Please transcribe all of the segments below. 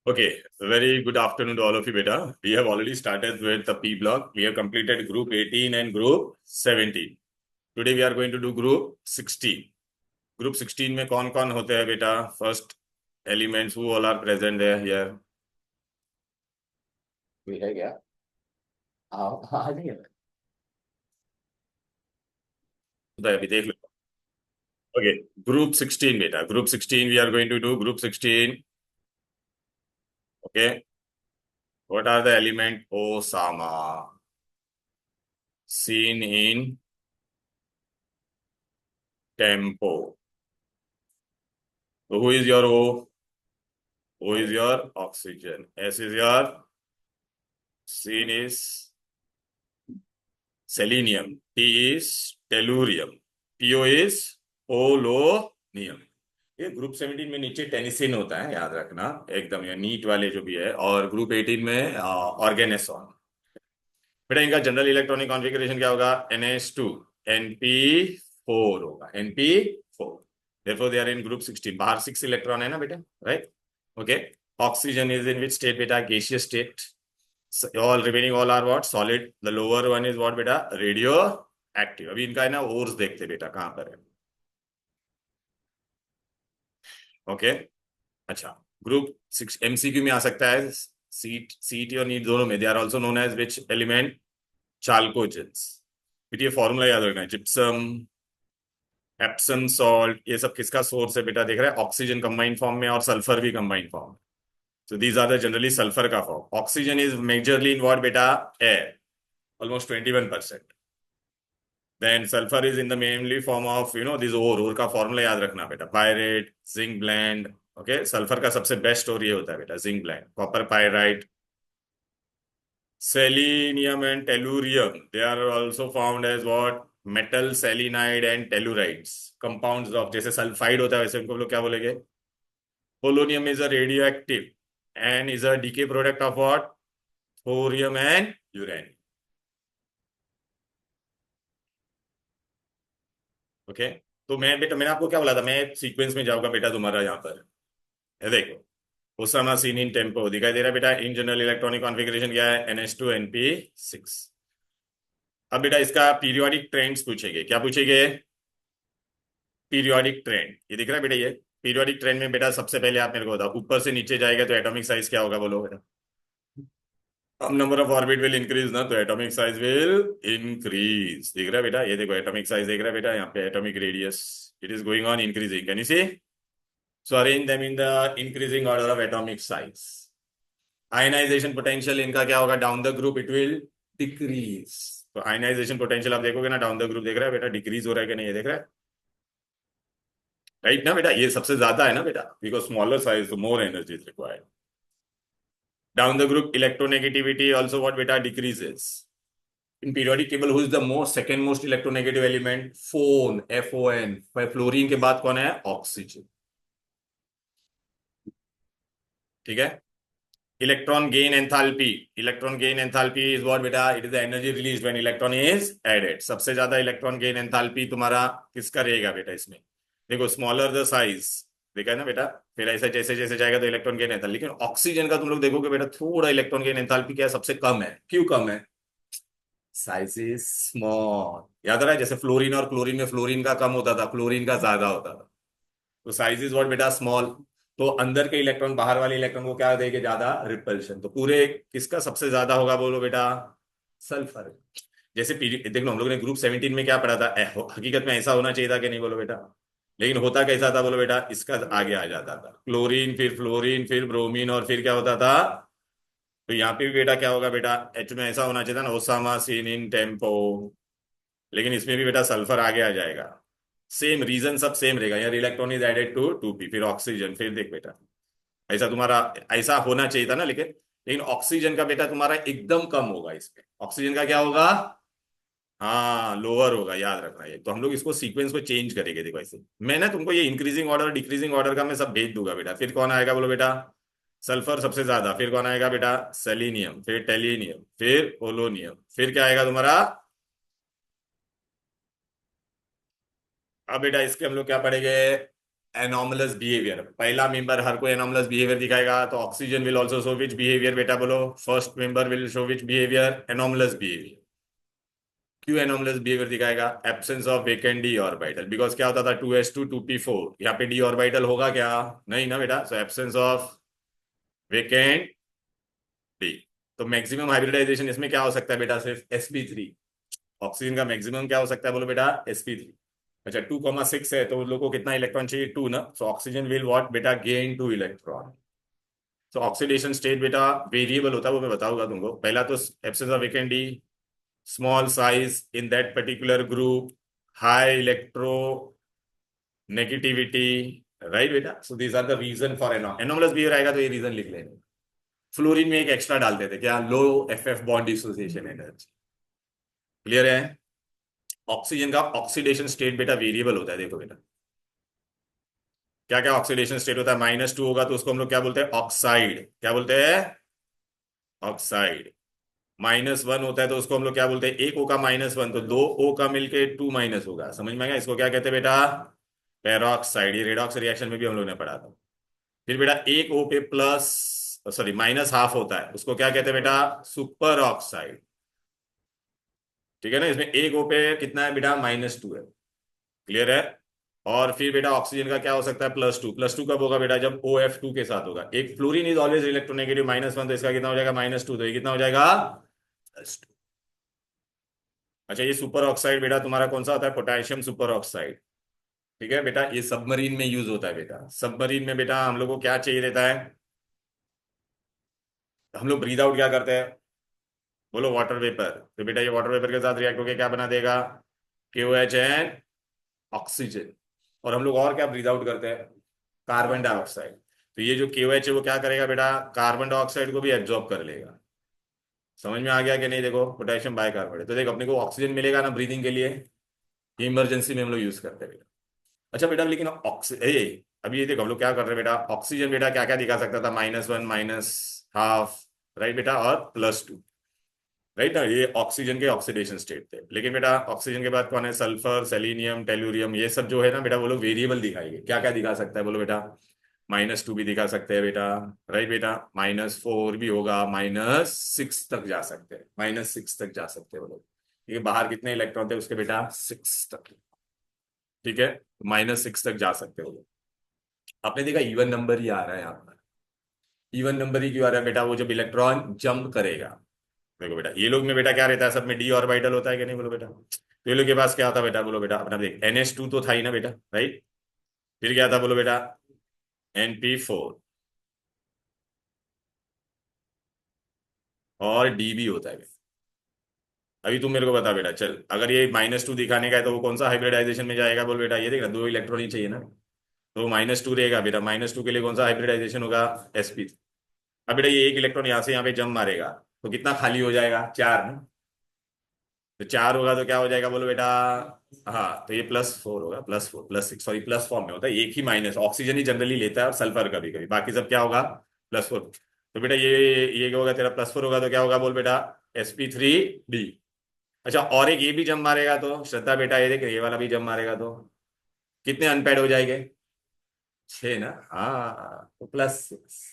Okay, very good afternoon to all of you, beta. We have already started with the P block. We have completed group 18 and group 17. Today we are going to do group 16. Group 16 में कौन कौन होते हैं बेटा? First elements who all are present there here. कोई है क्या? हाँ नहीं है। तो अभी देख लो. Okay, group 16 beta. Group 16 we are going to do group 16. Okay. What are the element? Osama. Seen in tempo. So who is your O? O is your oxygen. S is your Seen is selenium. T is tellurium. PO is polonium. ये group 17 में नीचे टेनिसिन होता है, याद रखना एकदम, ये NEET वाले जो भी है. और ग्रुप 18 में ऑर्गेनेसॉन. बेटा इनका जनरल इलेक्ट्रॉनिक कॉन्फ़िगरेशन क्या होगा? NH2 NP4 होगा. NP4. therefore they are in group 16. बाहर 6 इलेक्ट्रॉन है ना बेटा, right? Okay. Oxygen is in which state बेटा? Gaseous state. all remaining all are what? Solid. The lower one is what बेटा? Radioactive. अभी इनका है ना ओर्स देखते बेटा कहां पर है. ओके. अच्छा. ग्रुप 6 MCQ में आ सकता है. CET और नीट दोनों में. They are also known as which element? Chalcogens. ये फॉर्मूला याद रखना है. जिप्सम, एप्सम सॉल्ट, ये सब किसका सोर्स है बेटा? देख रहा है ऑक्सीजन कंबाइंड फॉर्म में और सल्फर भी combined form. So these are the generally sulfur का form. Oxygen is majorly in what beta? Air. Almost 21%. Then sulfur is in the mainly form of this ore का formula याद रखना बेटा. Pyrite, zinc blend. Okay, sulphur का सबसे best और ये होता है बेटा zinc blende. Copper pyrite. Selenium and tellurium, they are also found as what? Metal selenide and tellurides. Compounds of, जैसे सल्फाइड होता है वैसे उनको लोग क्या बोलेंगे? Polonium is a radioactive and is a decay product of what? Thorium and uranium. Okay. तो मैं बेटा, मैंने आपको क्या बोला था? मैं सीक्वेंस में जाऊंगा बेटा तुम्हारा यहाँ पर. ये देखो, ओसामा सीन इन टेम्पो दिखाई दे रहा है बेटा. इन जनरल इलेक्ट्रॉनिक कॉन्फ़िगरेशन क्या है? NH2 NP6. अब बेटा इसका पीरियोडिक ट्रेंड्स पूछेंगे. क्या पूछेंगे? Periodic trend. ये दिख रहा है बेटा? ये पीरियोडिक ट्रेंड में बेटा सबसे पहले आप मेरे को बताओ, ऊपर से नीचे जाएगा तो एटॉमिक साइज क्या होगा? बोलो बेटा. अब number of orbit will increase ना, तो एटॉमिक साइज विल इंक्रीज. दिख रहा है बेटा? ये देखो एटॉमिक साइज देख रहा है बेटा यहाँ पे. Atomic radius, it is going on increasing. Can you see? So arrange them in the increasing order of atomic size. Ionization potential इनका क्या होगा? Down the group it will decrease. तो आयनाइजेशन पोटेंशियल आप देखोगे ना, डाउन द ग्रुप देख रहा है बेटा डिक्रीज हो रहा है कि नहीं? ये देख रहा है, राइट ना बेटा? ये सबसे ज्यादा है ना बेटा, बिकॉज स्मॉलर साइज तो more energy is required. Down the group electronegativity also what beta? Decreases. In periodic table who is the second most electronegative element? Phone. FON. Fluorine के बाद कौन है? ऑक्सीजन. ठीक है. Electron gain enthalpy. Electron gain enthalpy is what बेटा? It is the energy release when electron is added. सबसे ज्यादा electron gain enthalpy तुम्हारा किसका रहेगा बेटा इसमें? देखो, स्मॉलर द साइज, देखा है ना बेटा? फिर ऐसा जैसे जैसे जाएगा तो इलेक्ट्रॉन गेन एंथैल्पी. लेकिन ऑक्सीजन का तुम लोग देखोगे बेटा, थोड़ा इलेक्ट्रॉन गेन एंथैल्पी क्या है? सबसे कम है. क्यों कम है? Size is small. याद रहा है जैसे फ्लोरीन और क्लोरीन में फ्लोरीन का कम होता था, क्लोरीन का ज्यादा होता था. तो साइज इज व्हाट बेटा? स्मॉल. तो अंदर के इलेक्ट्रॉन बाहर वाले इलेक्ट्रॉन को क्या देंगे? ज्यादा रिपल्शन. तो पूरे किसका सबसे ज्यादा होगा? बोलो बेटा. सल्फर. जैसे देख लो, हम लोग ने ग्रुप 17 में क्या पढ़ा था? हकीकत में ऐसा होना चाहिए था कि नहीं? बोलो बेटा. लेकिन होता कैसा था? बोलो बेटा. इसका आगे आ जाता था क्लोरीन, फिर फ्लोरीन, फिर ब्रोमीन, और फिर क्या होता था? तो यहाँ पे भी बेटा क्या होगा बेटा? एच में ऐसा होना चाहिए था ना, ओसामा सीन इन टेम्पो. लेकिन इसमें भी बेटा सल्फर आगे आ जाएगा. सेम रीजन, सब सेम रहेगा. यार electron is added to 2p, फिर ऑक्सीजन, फिर देख बेटा ऐसा तुम्हारा ऐसा होना चाहिए था ना. लेकिन लेकिन ऑक्सीजन का बेटा तुम्हारा एकदम कम होगा. इसमें ऑक्सीजन का क्या होगा? हाँ, लोअर होगा. याद रखना ये. तो हम लोग इसको सीक्वेंस को चेंज करेंगे. देखो ऐसे मैं ना तुमको ये इंक्रीजिंग ऑर्डर डिक्रीजिंग ऑर्डर का मैं सब भेज दूंगा बेटा. फिर कौन आएगा? बोलो बेटा. सल्फर सबसे ज्यादा. फिर कौन आएगा बेटा? सेलिनियम, फिर टेलिनियम, फिर पोलोनियम, फिर क्या आएगा तुम्हारा? अब बेटा इसके हम लोग क्या पढ़ेंगे? एनॉमलस बिहेवियर, पहला मेंबर हर कोई एनॉमलस बिहेवियर दिखाएगा, तो oxygen will also show which behaviour बेटा बोलो, first member will show which behaviour, anomalous behaviour. क्यों एनॉमलस बिहेवियर दिखाएगा? Absence of vacant D orbital, because क्या होता था 2s2 2p4, यहाँ पे डी ऑर्बिटल होगा क्या? नहीं ना बेटा, सो एब्सेंस ऑफ वेकेंट डी। तो मैक्सिमम हाइब्रिडाइजेशन इसमें क्या हो सकता है बेटा? सिर्फ sp3। ऑक्सीजन का मैक्सिमम क्या हो सकता है बोलो बेटा? sp3। अच्छा 2,6 है तो उन लोगों को कितना इलेक्ट्रॉन चाहिए? 2 ना, सो ऑक्सीजन विल व्हाट बेटा? Gain 2 electron. So oxidation state बेटा वेरिएबल होता है, वो मैं बताऊंगा तुमको। पहला तो absence of vacant D, small size in that particular group, high electronegativity, right बेटा? So these are the reason for anomalous behaviour आएगा तो ये रीजन लिख लेंगे। फ्लोरीन में एक एक्स्ट्रा डालते थे क्या? Low F bond dissociation energy. Clear है? ऑक्सीजन का ऑक्सीडेशन स्टेट बेटा वेरिएबल होता है, देखो बेटा क्या क्या ऑक्सीडेशन स्टेट होता है। -2 होगा तो उसको हम लोग क्या बोलते हैं? ऑक्साइड। क्या बोलते हैं? ऑक्साइड। -1 होता है तो उसको हम लोग क्या बोलते हैं? एक ओ का -1, तो दो ओ का मिलके 2 माइनस होगा। समझ में आएगा? इसको क्या कहते हैं बेटा? पेरोक्साइड। ये रेडॉक्स रिएक्शन में भी हम लोग ने पढ़ा था। फिर बेटा एक ओ पे प्लस, सॉरी -½ होता है, उसको क्या कहते हैं बेटा? Super oxide. ठीक है ना? इसमें एक ओ पे कितना है बेटा? -2 है। क्लियर है? और फिर बेटा ऑक्सीजन का क्या हो सकता है? +2। +2 कब होगा बेटा? जब OF2 के साथ होगा। एक फ्लोरीन इज ऑलवेज इलेक्ट्रोनेगेटिव -1, तो इसका कितना हो जाएगा? -2, तो ये कितना हो जाएगा? +2। अच्छा ये सुपर ऑक्साइड बेटा तुम्हारा कौन सा होता है? Potassium super oxide. ठीक है बेटा, ये सबमरीन में यूज होता है बेटा। सबमरीन में बेटा हम लोग को क्या चाहिए रहता है? हम लोग ब्रीद आउट क्या करते हैं बोलो? Water vapour. तो बेटा ये वाटर वेपर के साथ रिएक्ट होकर क्या बना देगा? KOH and oxygen. और हम लोग और क्या ब्रीद आउट करते हैं? Carbon dioxide. तो ये जो KOH है वो क्या करेगा बेटा? कार्बन डाइऑक्साइड को भी एब्जॉर्ब कर लेगा। समझ में आ गया कि नहीं? देखो पोटेशियम बाइकार्बोनेट, तो देखो अपने को ऑक्सीजन मिलेगा ना ब्रीदिंग के लिए, ये इमरजेंसी में हम लोग यूज करते हैं बेटा। अच्छा बेटा लेकिन अभी ये देखो हम लोग क्या कर रहे हैं बेटा? ऑक्सीजन बेटा क्या क्या दिखा सकता था? -1 -½ राइट बेटा, और +2, राइट ना? ये ऑक्सीजन के ऑक्सीडेशन स्टेट थे। लेकिन बेटा ऑक्सीजन के बाद कौन है? सल्फर, सेलेनियम, टेलुरियम, ये सब जो है ना बेटा वो लोग वेरिएबल दिखाएंगे। क्या क्या दिखा सकता है बोलो बेटा? -2 भी दिखा सकते हैं बेटा, राइट बेटा? -4 भी होगा, -6 तक जा सकते हैं, -6 तक जा सकते हैं वो लोग। ये बाहर कितने इलेक्ट्रॉन थे उसके बेटा? 6 तक। ठीक है, -6 तक जा सकते हो लोग। आपने देखा इवन नंबर ही आ रहा है यहाँ पर। इवन नंबर ही क्यों आ रहा है बेटा? वो जब इलेक्ट्रॉन जंप करेगा, देखो बेटा ये लोग में बेटा क्या रहता है? सब में डी ऑर्बिटल होता है कि नहीं बोलो बेटा? तो ये लोग के पास क्या होता है बेटा? बोलो बेटा अपना देख, NH2 तो था ही ना बेटा, राइट? फिर क्या था बोलो बेटा? NP4 और डी भी होता है। अभी तुम मेरे को बता बेटा, चल अगर ये -2 दिखाने का है तो वो कौन सा हाइब्रिडाइजेशन में जाएगा बोल बेटा? ये देखना, दो इलेक्ट्रॉन ही चाहिए ना, तो -2 रहेगा बेटा। -2 के लिए कौन सा हाइब्रिडाइजेशन होगा? sp। अब बेटा ये एक इलेक्ट्रॉन यहाँ से यहाँ पे जम मारेगा तो कितना खाली हो जाएगा? 4 ना। तो 4 होगा तो क्या हो जाएगा बोलो बेटा? हाँ, तो ये +4 होगा, +4 +6, सॉरी प्लस फॉर्म में होता है। एक ही माइनस ऑक्सीजन ही जनरली लेता है और सल्फर कभी कभी, बाकी सब क्या होगा? +4। तो बेटा ये क्या होगा तेरा? +4 होगा तो क्या होगा बोल बेटा? sp3d। अच्छा और एक ये भी जम मारेगा तो श्रद्धा बेटा ये देख, ये वाला भी जम मारेगा तो कितने अनपैड हो जाएंगे? 6 ना। हाँ तो +6।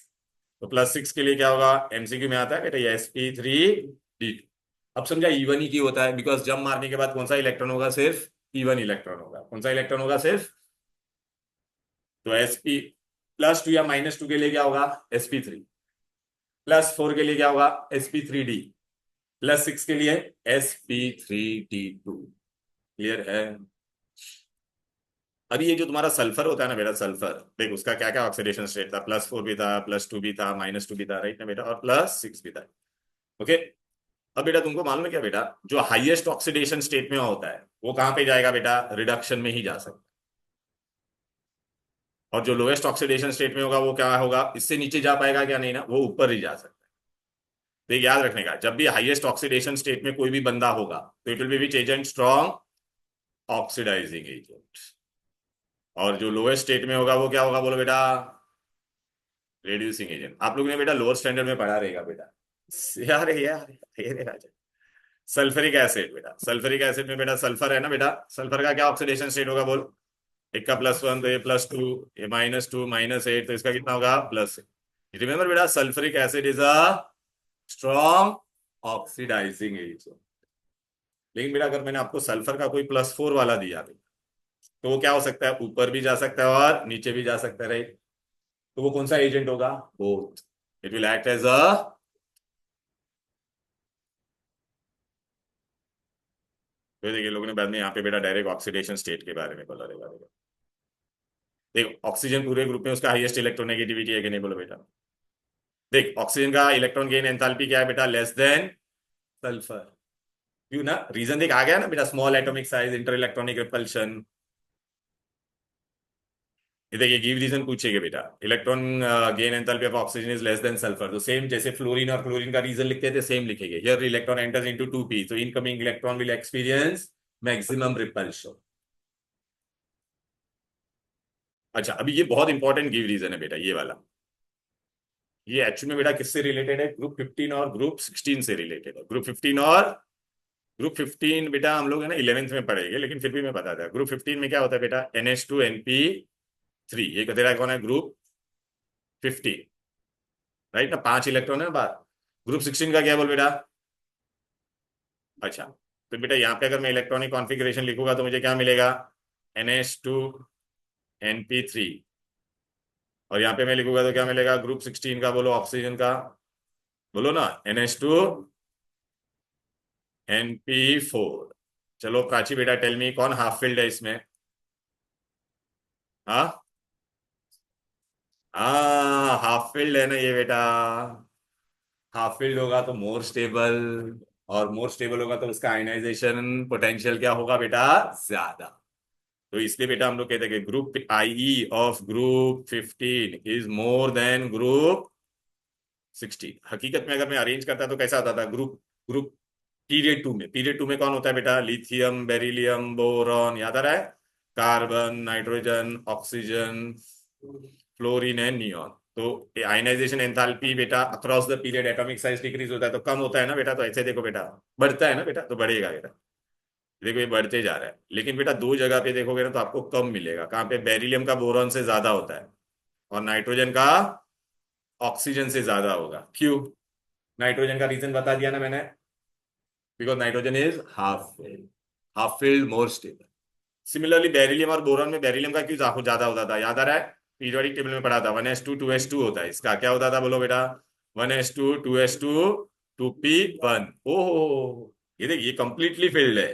तो +6 के लिए क्या होगा? MCQ में आता है बेटा ये sp3d। अब समझा इवन ही क्यों होता है? बिकॉज जंप मारने के बाद कौन सा इलेक्ट्रॉन होगा? सिर्फ इवन इलेक्ट्रॉन होगा। कौन सा इलेक्ट्रॉन होगा सिर्फ? तो sp +2 या -2 के लिए क्या होगा? sp3। +4 के लिए क्या होगा? sp3d। +6 के लिए sp3d2। क्लियर है? अभी ये जो तुम्हारा सल्फर होता है ना बेटा, सल्फर देख उसका क्या क्या ऑक्सीडेशन स्टेट था? +4 भी था, +2 भी था, -2 भी था, राइट ना बेटा? और +6 भी था। ओके। अब बेटा तुमको मालूम है क्या बेटा, जो हाईएस्ट ऑक्सीडेशन स्टेट में होता है वो कहां पे जाएगा बेटा? रिडक्शन में ही जा सकता है। और जो लोएस्ट ऑक्सीडेशन स्टेट में होगा वो क्या होगा? इससे नीचे जा पाएगा क्या? नहीं ना, वो ऊपर ही जा सकता है। तो याद रखने का, जब भी हाईएस्ट ऑक्सीडेशन स्टेट में कोई भी बंदा होगा तो it will be which agent? Strong oxidising agent. और जो लोएस्ट स्टेट में होगा वो क्या होगा बोलो बेटा? Reducing agent. आप लोगों ने बेटा लोअर स्टैंडर्ड में पढ़ा रहेगा बेटा। यार यार ये देखा जाए, सल्फरिक एसिड बेटा, सल्फरिक एसिड में बेटा सल्फर है ना बेटा, सल्फर का क्या ऑक्सीडेशन स्टेट होगा बोल? एक का +1 तो ये +2, ये -2 -8, तो इसका कितना होगा प्लस। रिमेंबर बेटा sulphuric acid is a strong oxidising agent. लेकिन बेटा अगर मैंने आपको सल्फर का कोई +4 वाला दिया तो वो क्या हो सकता है, ऊपर भी जा सकता है और नीचे भी जा सकता है, राइट। तो वो कौन सा एजेंट होगा, both. It will act as a, तो देखिए लोगों ने बाद में यहाँ पे बेटा डायरेक्ट ऑक्सीडेशन स्टेट के बारे में बोला रहेगा। देखो ऑक्सीजन पूरे ग्रुप में उसका हाईएस्ट इलेक्ट्रोनेगेटिविटी है कि नहीं, बोलो बेटा। देख ऑक्सीजन का इलेक्ट्रॉन गेन एंथैल्पी क्या है बेटा, लेस देन सल्फर। क्यों ना, रीजन देख आ गया ना बेटा, small atomic size, inter electronic repulsion. ये देखिए गिव रीजन पूछेगा बेटा, electron gain enthalpy of oxygen is less than sulphur, तो सेम जैसे फ्लोरीन और क्लोरीन का रीजन लिखते थे सेम लिखेंगे। Here electron enters into 2p, so incoming electron will experience maximum repulsion. अच्छा अभी ये बहुत इंपॉर्टेंट गिव रीजन है बेटा, ये वाला। ये एक्चुअली में बेटा किससे रिलेटेड है, ग्रुप 15 और ग्रुप 16 से रिलेटेड है। ग्रुप 15 बेटा हम लोग है ना 11th में पढ़ेंगे, लेकिन फिर भी मैं बताता हूँ। ग्रुप 15 में क्या होता है बेटा, NH2 NP3, ये तेरा कौन है, ग्रुप 15, राइट ना, 5 इलेक्ट्रॉन है बात। ग्रुप 16 का क्या बोल बेटा, अच्छा तो बेटा यहाँ पे अगर मैं इलेक्ट्रॉनिक कॉन्फ़िगरेशन लिखूंगा तो मुझे क्या मिलेगा, NH2 NP3, और यहाँ पे मैं लिखूंगा तो क्या मिलेगा, ग्रुप 16 का बोलो, ऑक्सीजन का, बोलो ना NH2 NP4। चलो प्राची बेटा टेल मी कौन हाफ फिल्ड है इसमें, हाँ हाँ हाफ फील्ड है ना ये बेटा। हाफ फील्ड होगा तो मोर स्टेबल, और मोर स्टेबल होगा तो उसका आयनाइजेशन पोटेंशियल क्या होगा बेटा, ज्यादा। तो इसलिए बेटा हम लोग कहते हैं कि group IE of group 15 is more than group 16। हकीकत में अगर मैं अरेंज करता तो कैसा होता था, ग्रुप ग्रुप पीरियड 2 में कौन होता है बेटा, लिथियम बेरिलियम बोरॉन, याद आ रहा है, carbon nitrogen oxygen fluorine and neon. तो आयनाइजेशन एंथैल्पी बेटा across the period atomic size decrease होता है तो कम होता है ना बेटा, तो ऐसे देखो बेटा बढ़ता है ना बेटा, तो बढ़ेगा बेटा। देखो ये बढ़ते जा रहा है, लेकिन बेटा दो जगह पे देखोगे ना तो आपको कम मिलेगा, कहाँ पे, बेरिलियम का बोरॉन से ज्यादा होता है और नाइट्रोजन का ऑक्सीजन से ज्यादा होगा। क्यों, नाइट्रोजन का रीजन बता दिया ना मैंने, because nitrogen is half filled more stable. Similarly beryllium और बोरॉन में बेरिलियम का क्यों ज्यादा होता था, याद आ रहा है, पीरियोडिक टेबल में पढ़ा था, 1s2 2s2 होता है, इसका क्या होता था बोलो बेटा, 1s2 2s2 2p1। ओह ये देखिए ये कंप्लीटली फिल्ड है।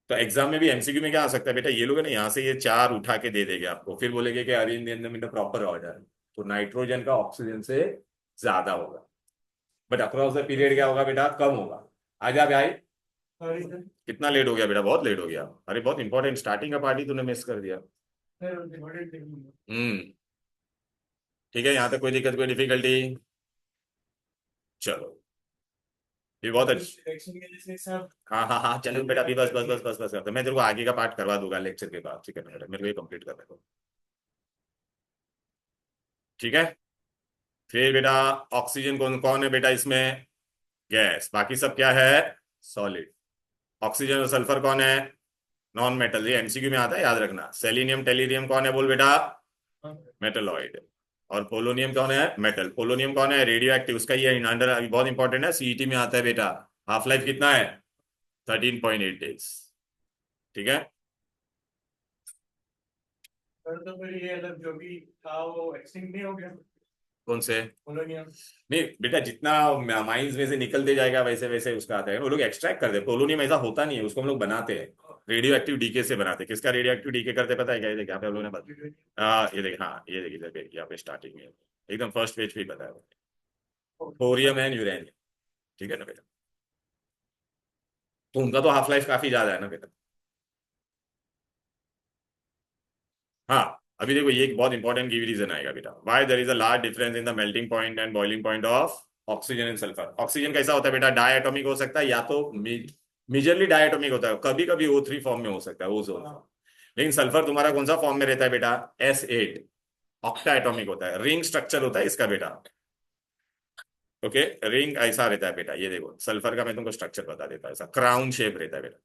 तो एग्जाम में भी MCQ में क्या आ सकता है बेटा, ये लोग है ना यहाँ से ये 4 उठा के दे देंगे आपको, फिर बोलेंगे कि arrange in the proper order. तो नाइट्रोजन का ऑक्सीजन से ज्यादा होगा, बट अक्रॉस द पीरियड क्या होगा बेटा, कम होगा। आजा भाई, कितना लेट हो गया बेटा, बहुत लेट हो गया, अरे बहुत इंपॉर्टेंट स्टार्टिंग का पार्टी तूने मिस कर दिया। ठीक है, यहाँ तक कोई दिक्कत कोई डिफिकल्टी, चलो ये बहुत अच्छा। हाँ हाँ हाँ चलो बेटा, अभी बस बस बस बस बस करते मैं तेरे को आगे का पार्ट करवा दूंगा लेक्चर के बाद, ठीक है बेटा, मेरे को ये कंप्लीट करने दो, ठीक है। फिर बेटा ऑक्सीजन कौन कौन है बेटा इसमें, गैस, बाकी सब क्या है, सॉलिड। ऑक्सीजन और सल्फर कौन है, नॉन मेटल, ये MCQ में आता है याद रखना। सेलिनियम टेलिरियम कौन है बोल बेटा, मेटलॉइड। और पोलोनियम कौन है, मेटल। पोलोनियम कौन है, रेडियो एक्टिव, उसका ये अंडर अभी बहुत इंपॉर्टेंट है, CET में आता है बेटा। हाफ लाइफ कितना है, 13.8 डेज, ठीक है। तो फिर ये अलग जो भी था वो एक्सटिंक्ट नहीं हो गया, कौन से, पोलोनियम। नहीं बेटा जितना माइंस में से निकलते जाएगा वैसे वैसे उसका आता है, वो लोग एक्सट्रैक्ट करते हैं, पोलोनियम ऐसा होता नहीं है, उसको हम लोग बनाते हैं, रेडियो एक्टिव डीके से बनाते हैं। किसका रेडियो एक्टिव डीके करते हैं पता है क्या, ये देखिए यहाँ पे हम लोगों ने ये देखिए, हाँ ये देखिए इधर पे, यहाँ पे स्टार्टिंग में एकदम फर्स्ट पेज पे ही बताया, थोरियम एंड यूरेनियम, ठीक है ना बेटा। तो उनका तो हाफ लाइफ काफी ज्यादा है ना बेटा। हाँ अभी देखो ये एक बहुत इंपॉर्टेंट गिव रीजन आएगा बेटा, why there is a large difference in the melting point and boiling point of oxygen and sulphur. Oxygen कैसा होता है बेटा, डायटोमिक हो सकता है, या तो मेजरली डायटोमिक होता है, कभी कभी O3 फॉर्म में हो सकता है, ओजोन। लेकिन सल्फर तुम्हारा कौन सा फॉर्म में रहता है बेटा, S8, ऑक्टा एटॉमिक होता है, रिंग स्ट्रक्चर होता है इसका बेटा। ओके, रिंग ऐसा रहता है बेटा, ये देखो सल्फर का मैं तुमको स्ट्रक्चर बता देता हूँ, ऐसा क्राउन शेप रहता है बेटा।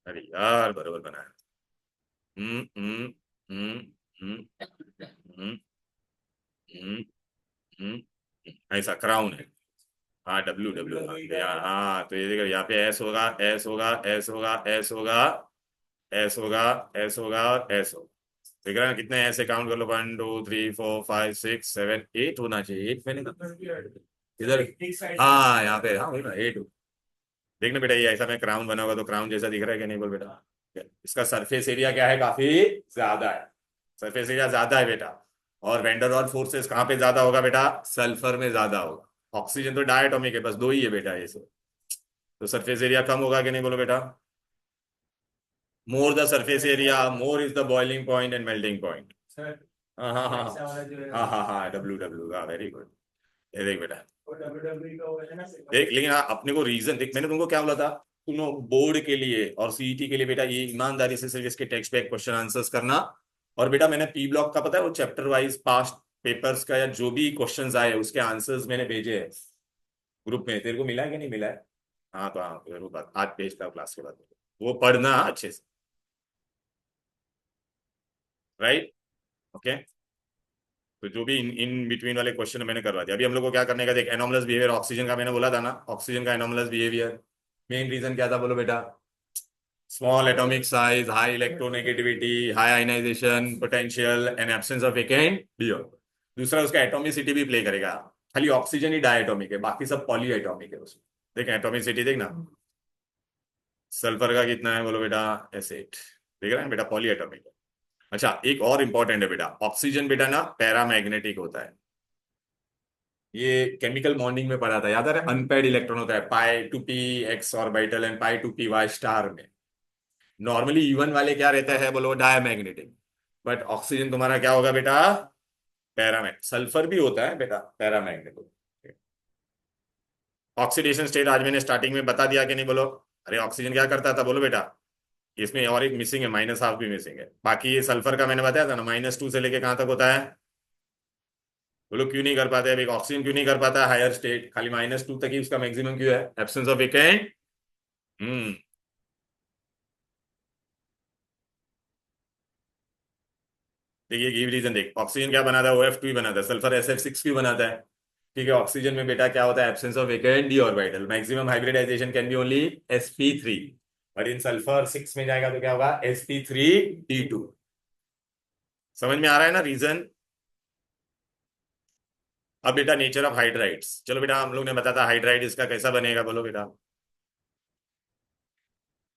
अरे यार बरोबर बनाया। हम्म हम्म हम्म हम्म हम्म हम्म ऐसा क्राउन है। हाँ डब्ल्यू डब्ल्यू हाँ तो ये देखो यहाँ पे एस होगा, एस होगा, एस होगा, एस होगा, एस होगा, एस होगा और एस होगा। देख रहे हैं कितने ऐसे काउंट कर लो, 1 2 3 4 5 6 7 8 होना चाहिए, 8 मैंने कहा इधर। हाँ यहाँ पे, हाँ वही ना 8। देखना बेटा ये ऐसा मैं क्राउन बना हुआ तो क्राउन जैसा दिख रहा है कि नहीं बोल बेटा। इसका सरफेस एरिया क्या है, काफी ज्यादा है। सरफेस एरिया ज्यादा है बेटा। और वेंडर और फोर्सेस कहाँ पे ज्यादा होगा बेटा, सल्फर में ज्यादा होगा। ऑक्सीजन तो डायटोमिक है, बस दो ही है बेटा ये सब। तो सरफेस एरिया कम होगा कि नहीं बोलो बेटा। More the surface area more is the boiling point and melting point. हाँ हाँ हाँ हाँ हाँ हाँ डब्ल्यू डब्ल्यू हाँ वेरी गुड। ये देख बेटा, देख लेकिन हाँ, अपने को रीजन देख, मैंने तुमको क्या बोला था, तुम बोर्ड के लिए और सीईटी के लिए बेटा ये ईमानदारी से सिर्फ इसके टेक्स्ट बैक क्वेश्चन आंसर्स करना। और बेटा मैंने पी ब्लॉक का पता है वो चैप्टर वाइज पास्ट पेपर्स का या जो भी क्वेश्चंस आए उसके आंसर्स मैंने भेजे हैं ग्रुप में, तेरे को मिला है कि नहीं मिला है। हाँ तो हाँ जरूर बात आज भेजता हूँ क्लास के बाद, वो पढ़ना अच्छे से। राइट। ओके। तो जो भी इन इन बिटवीन वाले क्वेश्चन मैंने करवा दिया। अभी हम लोग को क्या करने का देख, एनोमलस बिहेवियर ऑक्सीजन का मैंने बोला था ना, ऑक्सीजन का एनोमलस बिहेवियर मेन रीजन क्या था बोलो बेटा, small atomic size, high electronegativity, high ionisation potential and absence of vacant डिओ। दूसरा उसका एटॉमिसिटी भी प्ले करेगा। खाली ऑक्सीजन ही डायटोमिक है, बाकी सब पॉली एटॉमिक है उसमें। देख एटॉमिसिटी देखना, सल्फर का कितना है बोलो बेटा, एस8। देख रहे हैं बेटा पॉली एटॉमिक है। अच्छा एक और इंपॉर्टेंट है बेटा, ऑक्सीजन बेटा ना पैरामैग्नेटिक होता है। ये केमिकल बॉन्डिंग में पढ़ा था, याद आ रहा है, अनपेड इलेक्ट्रॉन होता है pi two P X orbital and pi two P Y star में। नॉर्मली इवन वाले क्या रहता है बोलो, डायमैग्नेटिक। बट ऑक्सीजन तुम्हारा क्या होगा बेटा, पैरामैग। सल्फर भी होता है बेटा पैरामैग्नेटिक। ऑक्सीडेशन स्टेट आज मैंने स्टार्टिंग में बता दिया कि नहीं बोलो। अरे ऑक्सीजन क्या करता था बोलो बेटा, इसमें और एक मिसिंग है, -12 भी मिसिंग है। बाकी ये सल्फर का मैंने बताया था ना, -2 से लेके कहां तक होता है बोलो, क्यों नहीं कर पाते, अभी ऑक्सीजन क्यों नहीं कर पाता है हायर स्टेट, खाली -2 तक ही उसका मैक्सिमम क्यों है, एब्सेंस ऑफ वेकेंट। हम्म। देखिए ये रीजन देख, ऑक्सीजन क्या बनाता है, OF2 ही बनाता है, सल्फर SF6 क्यों बनाता है। ठीक है ऑक्सीजन में बेटा क्या होता है, absence of vacant D orbital, maximum hybridization can be only sp3। और इन सल्फर 6 में जाएगा तो क्या होगा, sp3d2। समझ में आ रहा है ना रीजन। अब बेटा नेचर ऑफ हाइड्राइड्स, चलो बेटा हम लोग ने बताया था हाइड्राइड इसका कैसा बनेगा बोलो बेटा।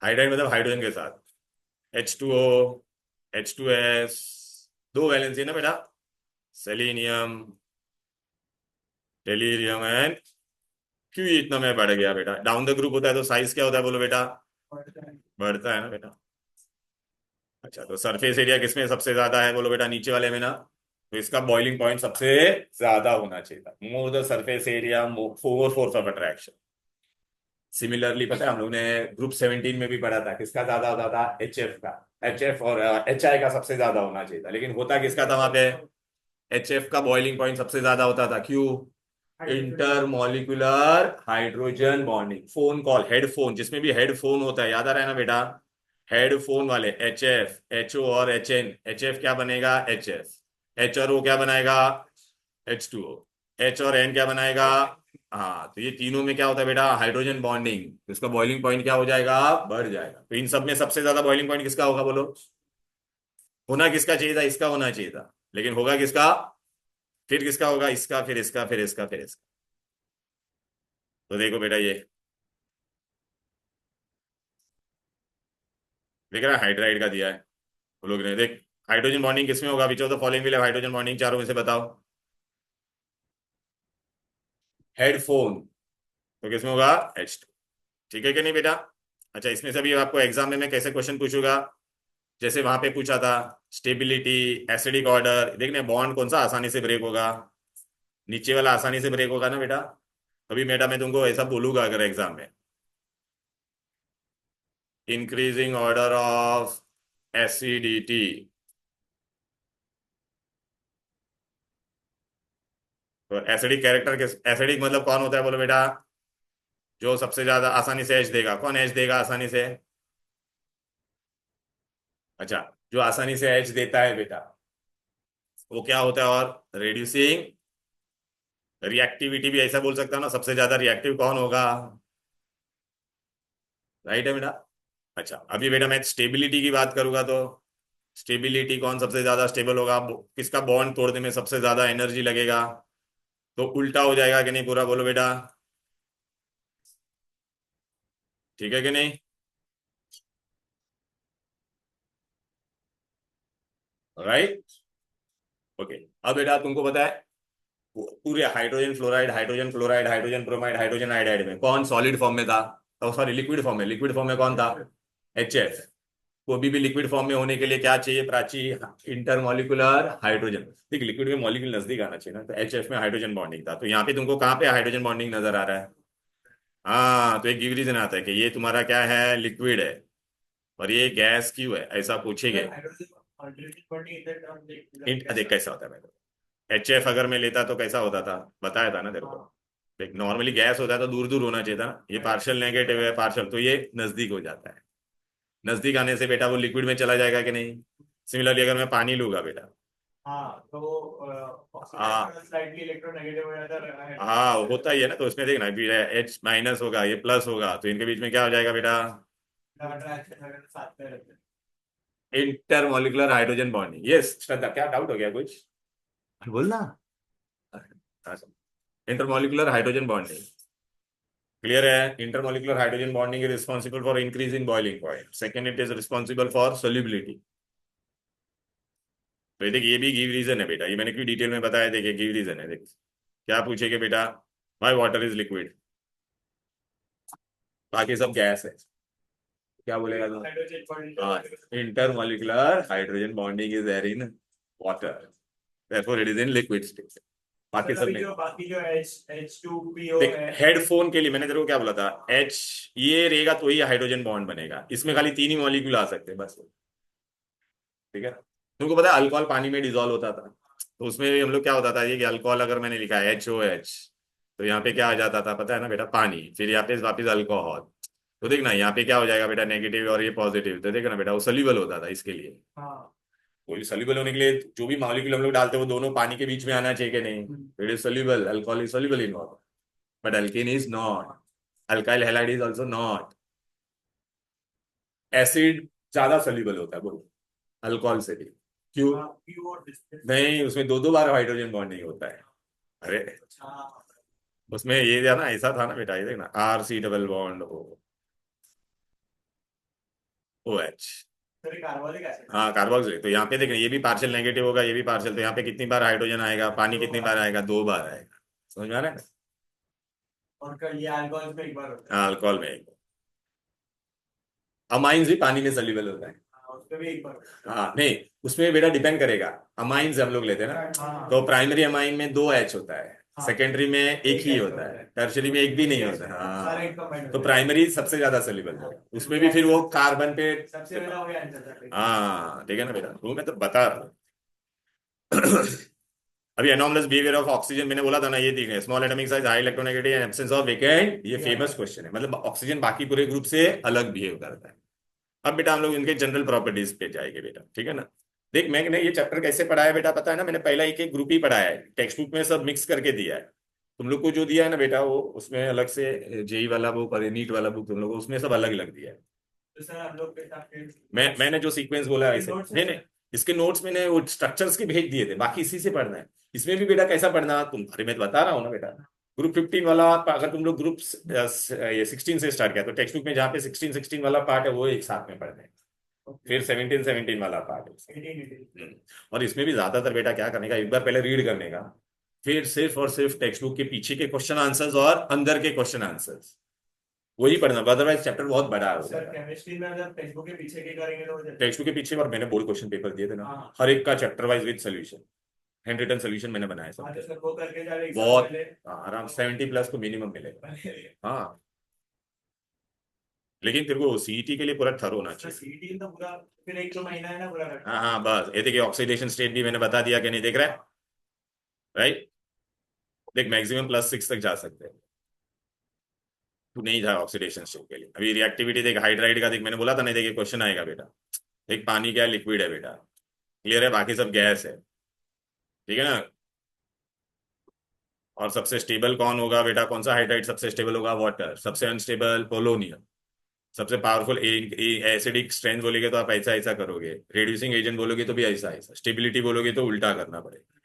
हाइड्राइड मतलब हाइड्रोजन के साथ H2O, H2S, दो वैलेंसी है ना बेटा, सेलेनियम, टेलीरियम एंड, क्यों ये इतना में बढ़ गया बेटा, डाउन द ग्रुप होता है तो साइज क्या होता है बोलो बेटा, बढ़ता है ना बेटा। अच्छा तो सरफेस एरिया किसमें सबसे ज्यादा है बोलो बेटा, नीचे वाले में ना। तो इसका बॉइलिंग पॉइंट सबसे ज्यादा होना चाहिए था, more the surface area four force of attraction. Similarly पता है हम लोग ने ग्रुप 17 में भी पढ़ा था, किसका ज्यादा होता था, HF का। HF और HI का सबसे ज्यादा होना चाहिए था, लेकिन होता किसका था वहां पे, HF का बॉइलिंग पॉइंट सबसे ज्यादा होता था, क्यों, intermolecular hydrogen bonding, phone call headphone, जिसमें भी हेडफोन होता है, याद आ रहा है ना बेटा, हेडफोन वाले HF, HO और HN। HF क्या बनेगा, HF। H और O क्या बनाएगा, H2O। H और N क्या बनाएगा, हाँ तो ये तीनों में क्या होता है बेटा, हाइड्रोजन बॉन्डिंग, तो इसका बॉइलिंग पॉइंट क्या हो जाएगा, बढ़ जाएगा। तो इन सब में सबसे ज्यादा बॉइलिंग पॉइंट किसका होगा बोलो, होना किसका चाहिए था, इसका होना चाहिए था, लेकिन होगा किसका, फिर किसका होगा, इसका, फिर इसका, फिर इसका, फिर इसका। तो देखो बेटा ये देख रहा है हाइड्राइड का दिया है वो लोग ने, देख हाइड्रोजन बॉन्डिंग किसमें होगा, which of the following will have hydrogen bonding, चारों में से बताओ। हेडफोन, तो किसमें होगा, H2। ठीक है कि नहीं बेटा। अच्छा इसमें से भी आपको एग्जाम में मैं कैसे क्वेश्चन पूछूंगा, जैसे वहां पे पूछा था, स्टेबिलिटी, एसिडिक ऑर्डर, देखने बॉन्ड कौन सा आसानी से ब्रेक होगा, नीचे वाला आसानी से ब्रेक होगा ना बेटा। अभी बेटा मैं तुमको ऐसा बोलूंगा अगर एग्जाम में, इंक्रीजिंग ऑर्डर ऑफ एसिडिटी, तो एसिडिक कैरेक्टर के, एसिडिक मतलब कौन होता है बोलो बेटा, जो सबसे ज्यादा आसानी से एच देगा, कौन एच देगा आसानी से, अच्छा, जो आसानी से एच देता है बेटा वो क्या होता है, और रेड्यूसिंग रिएक्टिविटी भी ऐसा बोल सकता हूँ ना, सबसे ज्यादा रिएक्टिव कौन होगा, राइट है बेटा। अच्छा, अभी बेटा मैं स्टेबिलिटी की बात करूंगा तो स्टेबिलिटी कौन सबसे ज्यादा स्टेबल होगा, किसका बॉन्ड तोड़ने में सबसे ज्यादा एनर्जी लगेगा, तो उल्टा हो जाएगा कि नहीं पूरा, बोलो बेटा, ठीक है कि नहीं। Right, okay. अब बेटा तुमको पता है पूरे hydrogen fluoride, hydrogen chloride, hydrogen bromide, hydrogen iodide में कौन सॉलिड फॉर्म में था, तो सॉरी लिक्विड फॉर्म में, लिक्विड फॉर्म में कौन था, HF। को भी लिक्विड फॉर्म में होने के लिए क्या चाहिए प्राची, इंटरमोलिकुलर हाइड्रोजन। ठीक, लिक्विड में मॉलिक्यूल नजदीक आना चाहिए ना, तो HF में हाइड्रोजन बॉन्डिंग था, तो यहाँ पे तुमको कहाँ पे हाइड्रोजन बॉन्डिंग नजर आ रहा है। हाँ, तो एक गिव रीजन आता है कि ये तुम्हारा क्या है, लिक्विड है, और ये गैस क्यों है, ऐसा पूछेंगे। देख कैसा होता है, HF अगर मैं लेता तो कैसा होता था, बताया था ना तेरे को। देख नॉर्मली गैस होता है तो दूर दूर होना चाहिए था ना, ये पार्शियल नेगेटिव है, पार्शियल, तो ये नजदीक हो जाता है। नजदीक आने से बेटा वो लिक्विड में चला जाएगा कि नहीं। सिमिलरली अगर मैं पानी लूंगा बेटा, हाँ तो हाँ स्लाइटली इलेक्ट्रोनेगेटिव हो जाता है। हाँ होता ही है ना, तो इसमें देखना भी H माइनस होगा, ये प्लस होगा, तो इनके बीच में क्या हो जाएगा बेटा, साथ में रहते हैं। Intermolecular hydrogen bonding. यस श्रद्धा, क्या डाउट हो गया कुछ, बोलना। इंटरमोलिकुलर हाइड्रोजन बॉन्डिंग क्लियर है। Intermolecular hydrogen bonding is responsible for increase in boiling point, second it is responsible for solubility. तो ये देखिए, ये भी गिव रीजन है बेटा, ये मैंने क्यों डिटेल में बताया, देखिए गिव रीजन है, देखिए क्या पूछेगा बेटा, वाई वाटर इज लिक्विड, बाकी सब गैस है, क्या बोलेगा तुम, हाँ, intermolecular hydrogen bonding is there in water, therefore it is in liquid state, बाकी सब नहीं। बाकी जो H2PO देख है। हेडफोन के लिए मैंने तेरे को क्या बोला था, H ये रहेगा तो ही हाइड्रोजन बॉन्ड बनेगा, इसमें खाली तीन ही मॉलिक्यूल आ सकते हैं बस, ठीक है। तुमको पता है अल्कोहल पानी में डिजोल्व होता था, तो उसमें भी हम लोग क्या होता था, ये कि अल्कोहल अगर मैंने लिखा है HOH, तो यहाँ पे क्या आ जाता था पता है ना बेटा, पानी, फिर यहाँ पे वापिस अल्कोहल, तो देखना यहाँ पे क्या हो जाएगा बेटा, नेगेटिव और ये पॉजिटिव, तो देखना बेटा वो सोल्यूबल होता था, इसके लिए हाँ। कोई सोल्यूबल होने के लिए जो भी मॉलिक्यूल हम लोग डालते हैं वो दोनों पानी के बीच में आना चाहिए कि नहीं, it is soluble, alcohol is soluble in water, but alkane is not, alkyl halide is also not, acid ज्यादा सोल्यूबल होता है वो अल्कोहल से भी, क्यों, नहीं उसमें दो दो बार हाइड्रोजन बॉन्ड नहीं होता है, अरे उसमें ये था ना, ऐसा था ना बेटा, ये देखना RC double bond OH, carbonic acid. हाँ कार्बोक्सिलिक, तो यहाँ पे देखना ये भी पार्शियल नेगेटिव होगा, ये भी पार्शियल, तो यहाँ पे कितनी बार हाइड्रोजन आएगा, पानी कितनी बार आएगा, दो बार आएगा, समझ में आ रहा है। और ये अल्कोहल में एक बार होता हाँ अल्कोहल में एक, अमाइंस भी पानी में सल्यूबल होता है, है, उसमें भी एक बार होता हाँ नहीं उसमें बेटा डिपेंड करेगा, अमाइंस हम लोग लेते हैं है। ना, हाँ। तो प्राइमरी अमाइन में दो H होता है, हाँ। सेकेंडरी में एक ही होता है, टर्शरी में एक भी नहीं होता है, सारे एक हाँ, combined तो होते हैं। प्राइमरी सबसे ज्यादा सल्यूबल है, उसमें भी फिर वो कार्बन पे, सबसे पहला वही आंसर था। हाँ ठीक है ना बेटा, वो मैं तो बता रहा हूँ। अभी एनॉमलस बिहेवियर ऑफ ऑक्सीजन मैंने बोला था ना, ये देखिए small atomic size, high electronegativity and absence of vacant, ये फेमस क्वेश्चन है, मतलब ऑक्सीजन बाकी पूरे ग्रुप से अलग बिहेव करता है। अब बेटा हम लोग इनके जनरल प्रॉपर्टीज पे जाएंगे बेटा, ठीक है ना। देख मैंने ये चैप्टर कैसे पढ़ाया बेटा पता है ना, मैंने पहला एक एक ग्रुप ही पढ़ाया है, टेक्स्ट बुक में सब मिक्स करके दिया है, तुम लोग को जो दिया है ना बेटा वो उसमें अलग से जेई वाला बुक और नीट वाला बुक तुम लोग को उसमें सब अलग अलग दिया है। तो सर हम लोग के साथ मैंने जो सीक्वेंस बोला है वैसे नोट्स नहीं नहीं, इसके नोट्स मैंने वो स्ट्रक्चर्स के भेज दिए थे, बाकी इसी से पढ़ना है। इसमें भी बेटा कैसा पढ़ना तुम, अरे मैं तो बता रहा हूँ ना बेटा, ग्रुप 15 वाला अगर तुम लोग ग्रुप ये 16 से स्टार्ट किया तो टेक्स्ट बुक में जहाँ पे 16 वाला पार्ट है वो एक साथ में पढ़ना है, फिर 17 वाला पार्ट है। और इसमें भी ज्यादातर बेटा क्या करने का, एक बार पहले रीड करने का, फिर सिर्फ और सिर्फ टेक्स्ट बुक के पीछे के क्वेश्चन आंसर्स और अंदर के क्वेश्चन आंसर्स वही पढ़ना, अदरवाइज चैप्टर बहुत बड़ा हो सर जाएगा। केमिस्ट्री में अगर टेक्स्ट बुक के पीछे की करेंगे तो टेक्स्ट बुक के पीछे, और मैंने बोर्ड क्वेश्चन पेपर दिए थे ना, हाँ। हर एक का chapter wise with solution, handwritten solution मैंने बनाया हाँ, सब, तो सर वो करके जा रहे एग्जाम बहुत पहले। आराम 70+ तो मिनिमम मिलेगा। हाँ लेकिन तेरे को सीईटी के लिए पूरा थर होना सर चाहिए। सीईटी तो पूरा फिर एक दो महीना है ना पूरा करना। हाँ हाँ बस ये देखिए ऑक्सीडेशन स्टेट भी मैंने बता दिया कि नहीं, देख रहा है राइट, देख मैक्सिमम +6 तक जा सकते हैं, तू नहीं था ऑक्सीडेशन स्टेट के लिए। अभी रिएक्टिविटी देख हाइड्राइड का, देख मैंने बोला था नहीं, देखिए क्वेश्चन आएगा बेटा, एक पानी क्या लिक्विड है बेटा, क्लियर है, बाकी सब गैस है, ठीक है ना। और सबसे स्टेबल कौन होगा बेटा, कौन सा हाइड्राइड सबसे स्टेबल होगा, वाटर। सबसे अनस्टेबल पोलोनियम। सबसे पावरफुल एसिडिक स्ट्रेंथ बोलोगे तो आप ऐसा ऐसा करोगे, रिड्यूसिंग एजेंट बोलोगे तो भी ऐसा ऐसा, स्टेबिलिटी बोलोगे तो उल्टा करना पड़ेगा।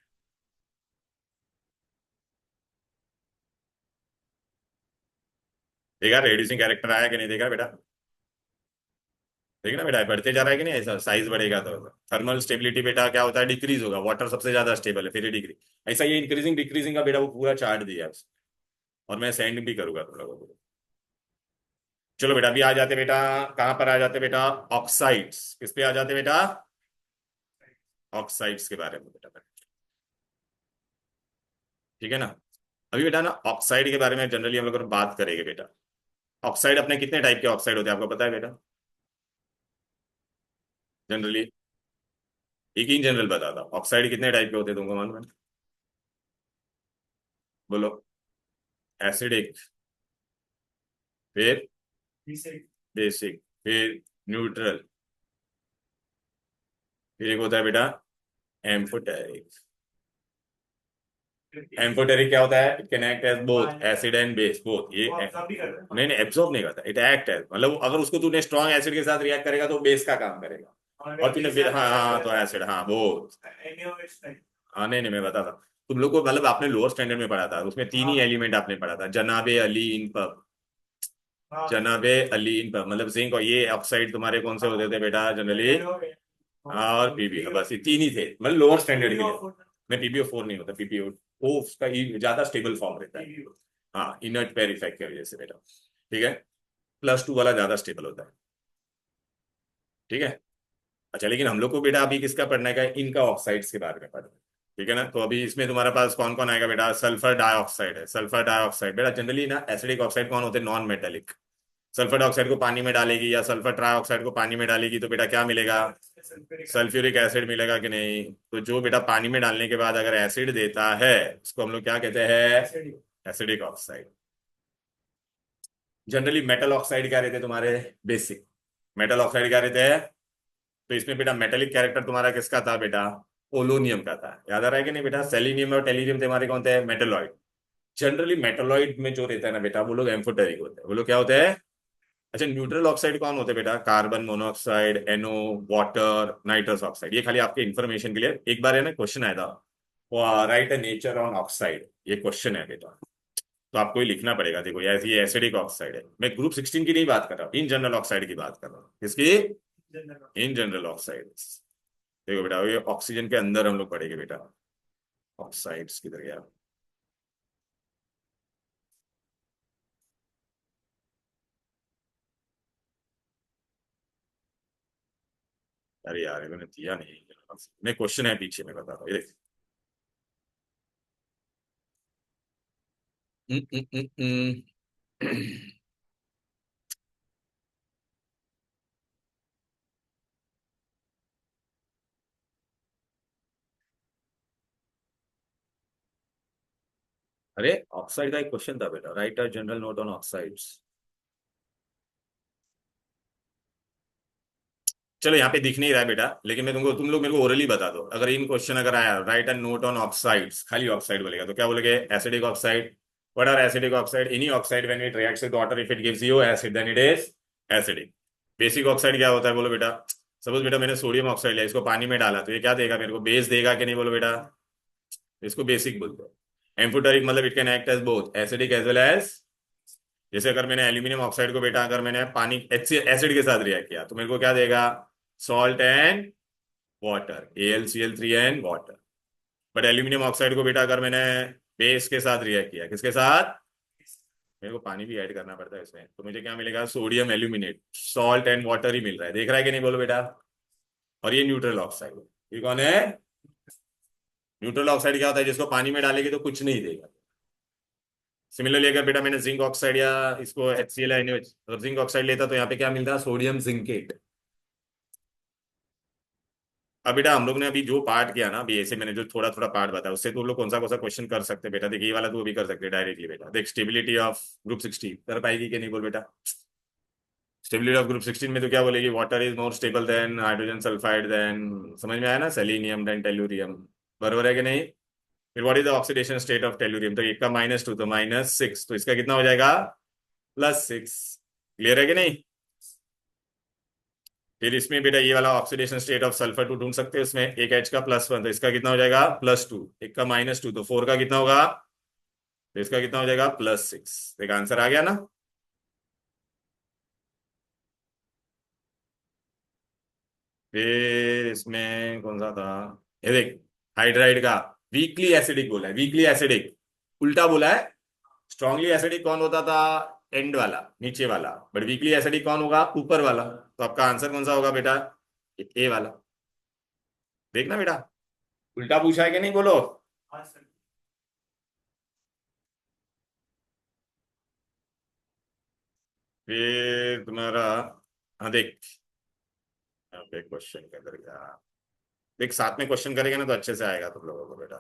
देखा रिड्यूसिंग कैरेक्टर आया कि नहीं, देखा बेटा, देखना बेटा बढ़ते जा रहा है कि नहीं, ऐसा साइज बढ़ेगा तो थर्मल स्टेबिलिटी बेटा क्या होता है, डिक्रीज होगा, वाटर सबसे ज्यादा स्टेबल है फिर डिक्रीज, ऐसा ये इंक्रीजिंग डिक्रीजिंग का बेटा वो पूरा चार्ट दिया है उसने। और मैं सेंड भी करूंगा तुम लोगों को। चलो बेटा अभी आ जाते बेटा, कहाँ पर आ जाते बेटा, ऑक्साइड्स, किस पे आ जाते बेटा, ऑक्साइड्स के बारे में बेटा, ठीक है ना। अभी बेटा ना ऑक्साइड के बारे में जनरली हम लोग बात करेंगे बेटा। ऑक्साइड अपने कितने टाइप के ऑक्साइड होते हैं आपको पता है बेटा, जनरली एक ही जनरल बता था, ऑक्साइड कितने टाइप के होते हैं तुमको मालूम है, बोलो। एसिडिक, फिर बेसिक, फिर न्यूट्रल, फिर एक होता है बेटा एम्फोटेरिक। एम्फोटेरिक क्या होता है, it can act as both acid and base both, ये नहीं नहीं एब्जॉर्ब नहीं करता, इट एक्ट एज, मतलब अगर उसको तूने स्ट्रॉन्ग एसिड के साथ रिएक्ट करेगा तो बेस का काम करेगा, और तूने फिर हाँ हाँ तो एसिड हाँ बोथ। हाँ नहीं नहीं मैं बता था, तुम लोग को मतलब आपने लोअर स्टैंडर्ड में पढ़ा था, उसमें तीन ही एलिमेंट आपने पढ़ा था, जनाबे अली इन पर, जनाबे अली इन पर, मतलब जिंक, और ये ऑक्साइड तुम्हारे कौन से होते थे बेटा जनरली, और पीबी, बस ये तीन ही थे मतलब लोअर स्टैंडर्ड के लिए। मैं पीबीओ 4 नहीं होता, पीबीओ वो उसका ज्यादा स्टेबल फॉर्म रहता है। हाँ इनर्ट पेयर इफेक्ट की वजह से बेटा, ठीक है, +2 वाला ज्यादा स्टेबल होता है, ठीक है। अच्छा लेकिन हम लोग को बेटा अभी किसका पढ़ना है, इनका ऑक्साइड्स के बारे में पढ़ना है, ठीक है ना। तो अभी इसमें तुम्हारे पास कौन कौन आएगा बेटा, सल्फर डाइऑक्साइड है, सल्फर डाइऑक्साइड बेटा जनरली ना एसिडिक ऑक्साइड कौन होते हैं, नॉन मेटेलिक। सल्फर डाइऑक्साइड को पानी में डालेगी या सल्फर ट्राइऑक्साइड को पानी में डालेगी तो बेटा क्या मिलेगा, सल्फ्यूरिक एसिड मिलेगा कि नहीं। तो जो बेटा पानी में डालने के बाद अगर एसिड देता है उसको हम लोग क्या कहते हैं, acidic oxide. Generally metal oxide क्या रहते हैं तुम्हारे, बेसिक। मेटल ऑक्साइड क्या रहते हैं, तो इसमें बेटा मेटेलिक कैरेक्टर तुम्हारा किसका था बेटा, पोलोनियम का था, याद आ रहा है कि नहीं बेटा, सेलिनियम और टेलिनियम तुम्हारे कौन थे, मेटेलॉइड। जनरली मेटेलॉइड में जो रहता है ना बेटा वो लोग एम्फोटेरिक होते हैं, वो लोग क्या होते हैं। अच्छा न्यूट्रल ऑक्साइड कौन होते हैं बेटा, कार्बन मोनोऑक्साइड, एनो, वाटर, नाइट्रस ऑक्साइड, ये खाली आपके इंफॉर्मेशन के लिए, एक बार है ना क्वेश्चन आया था, right A nature on oxide, ये क्वेश्चन है बेटा, तो आपको ही लिखना पड़ेगा। देखो ये एसिडिक ऑक्साइड है, मैं ग्रुप 16 की नहीं बात कर रहा हूँ, इन जनरल ऑक्साइड की बात कर रहा हूँ, किसकी, इन जनरल ऑक्साइड। देखो बेटा ये ऑक्सीजन के अंदर हम लोग पढ़ेंगे बेटा, ऑक्साइड्स किधर गया, अरे यार ये मैंने दिया नहीं, मैं क्वेश्चन है पीछे में बता रहा हूँ, ये देख। हम्म, हम्म, हम्म, हम्म। अरे ऑक्साइड का एक क्वेश्चन था बेटा, right a general note on oxides. चलो यहाँ पे दिख नहीं रहा है बेटा, लेकिन मैं तुमको, तुम लोग मेरे को ओरली बता दो, अगर इन क्वेश्चन अगर आया राइट अ नोट ऑन ऑक्साइड्स, खाली ऑक्साइड बोलेगा तो क्या बोलेगे, acidic oxide. What are acidic oxide, any oxide when it reacts with water if it gives you acid then it is acidic. Basic oxide क्या होता है बोलो बेटा, सपोज बेटा मैंने सोडियम ऑक्साइड लिया, इसको पानी में डाला तो ये क्या देगा मेरे को, बेस देगा कि नहीं बोलो बेटा, इसको बेसिक बोलते हैं। एम्फोटेरिक मतलब it can act as both acidic as well as, जैसे अगर मैंने एल्यूमिनियम ऑक्साइड को बेटा अगर मैंने पानी एसिड के साथ रिएक्ट किया तो मेरे को क्या देगा, salt and water, AlCl3 and water. But aluminium oxide को बेटा अगर मैंने बेस के साथ रिएक्ट किया, किसके साथ, मेरे को पानी भी ऐड करना पड़ता है इसमें, तो मुझे क्या मिलेगा, sodium aluminate, salt and water ही मिल रहा है, देख रहा है कि नहीं बोलो बेटा। और ये न्यूट्रल ऑक्साइड, ये कौन है, न्यूट्रल ऑक्साइड क्या होता है, जिसको पानी में डालेगी तो कुछ नहीं देगा। सिमिलरली अगर बेटा मैंने जिंक ऑक्साइड या इसको HCl अगर जिंक ऑक्साइड लेता तो यहाँ पे क्या मिलता, सोडियम जिंकेट। अब बेटा हम लोग ने अभी जो पार्ट किया ना, अभी ऐसे मैंने जो थोड़ा थोड़ा पार्ट बताया उससे तो लोग कौन सा क्वेश्चन कर सकते हैं बेटा, देखिए ये वाला तो वो भी कर सकते हैं डायरेक्टली बेटा, देख स्टेबिलिटी ऑफ ग्रुप 16 कर पाएगी कि नहीं बोल बेटा, स्टेबिलिटी ऑफ ग्रुप 16 में तो क्या बोलेगी, water is more stable than hydrogen sulphide than, समझ में आया ना, सेलेनियम देन टेलुरियम, बरोबर है कि नहीं। फिर what is the oxidation state of tellurium, तो एक का -2 तो -6, तो इसका कितना हो जाएगा, +6। क्लियर है कि नहीं। फिर इसमें बेटा ये वाला oxidation state of sulphur to ढूंढ सकते हो, इसमें एक H का +1, तो इसका कितना हो जाएगा +2, एक का -2 तो 4 का कितना होगा, तो इसका कितना हो जाएगा +6। एक आंसर आ गया ना। फिर इसमें कौन सा था, ये देख, हाइड्राइड का वीकली एसिडिक बोला है, वीकली एसिडिक उल्टा बोला है। स्ट्रांगली एसिडिक कौन होता था, एंड वाला, नीचे वाला, बट वीकली एसिडिक कौन होगा, ऊपर वाला। तो आपका आंसर कौन सा होगा बेटा, ए वाला। देखना बेटा, उल्टा पूछा है कि नहीं, बोलो। फिर तुम्हारा, हाँ देख, यहाँ पे क्वेश्चन के अंदर क्या, देख साथ में क्वेश्चन करेंगे ना तो अच्छे से आएगा तुम लोगों को बेटा।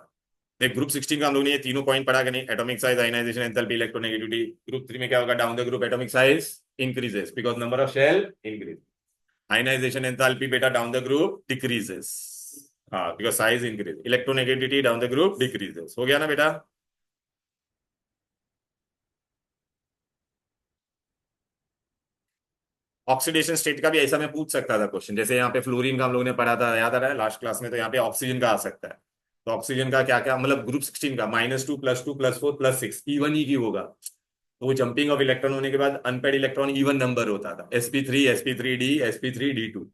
देख ग्रुप 16 का हम लोग ने ये तीनों पॉइंट पढ़ा कि नहीं, atomic size, ionization, enthalpy, electronegativity. Group 3 में क्या होगा, down the group atomic size increases because number of shell increase, ionization enthalpy बेटा डाउन द ग्रुप डिक्रीजेस, हाँ because size increase, electronegativity down the group decreases, हो गया ना बेटा। Oxidation state का भी ऐसा मैं पूछ सकता था क्वेश्चन, जैसे यहाँ पे फ्लोरीन का हम लोगों ने पढ़ा था, याद आ रहा है लास्ट क्लास में, तो यहाँ पे ऑक्सीजन का आ सकता है। तो ऑक्सीजन का क्या क्या मतलब, ग्रुप 16 का -2 +2 +4 +6 इवन ही की होगा, तो वो जंपिंग ऑफ इलेक्ट्रॉन होने के बाद अनपेड इलेक्ट्रॉन इवन नंबर होता था, sp3 sp3d sp3d2।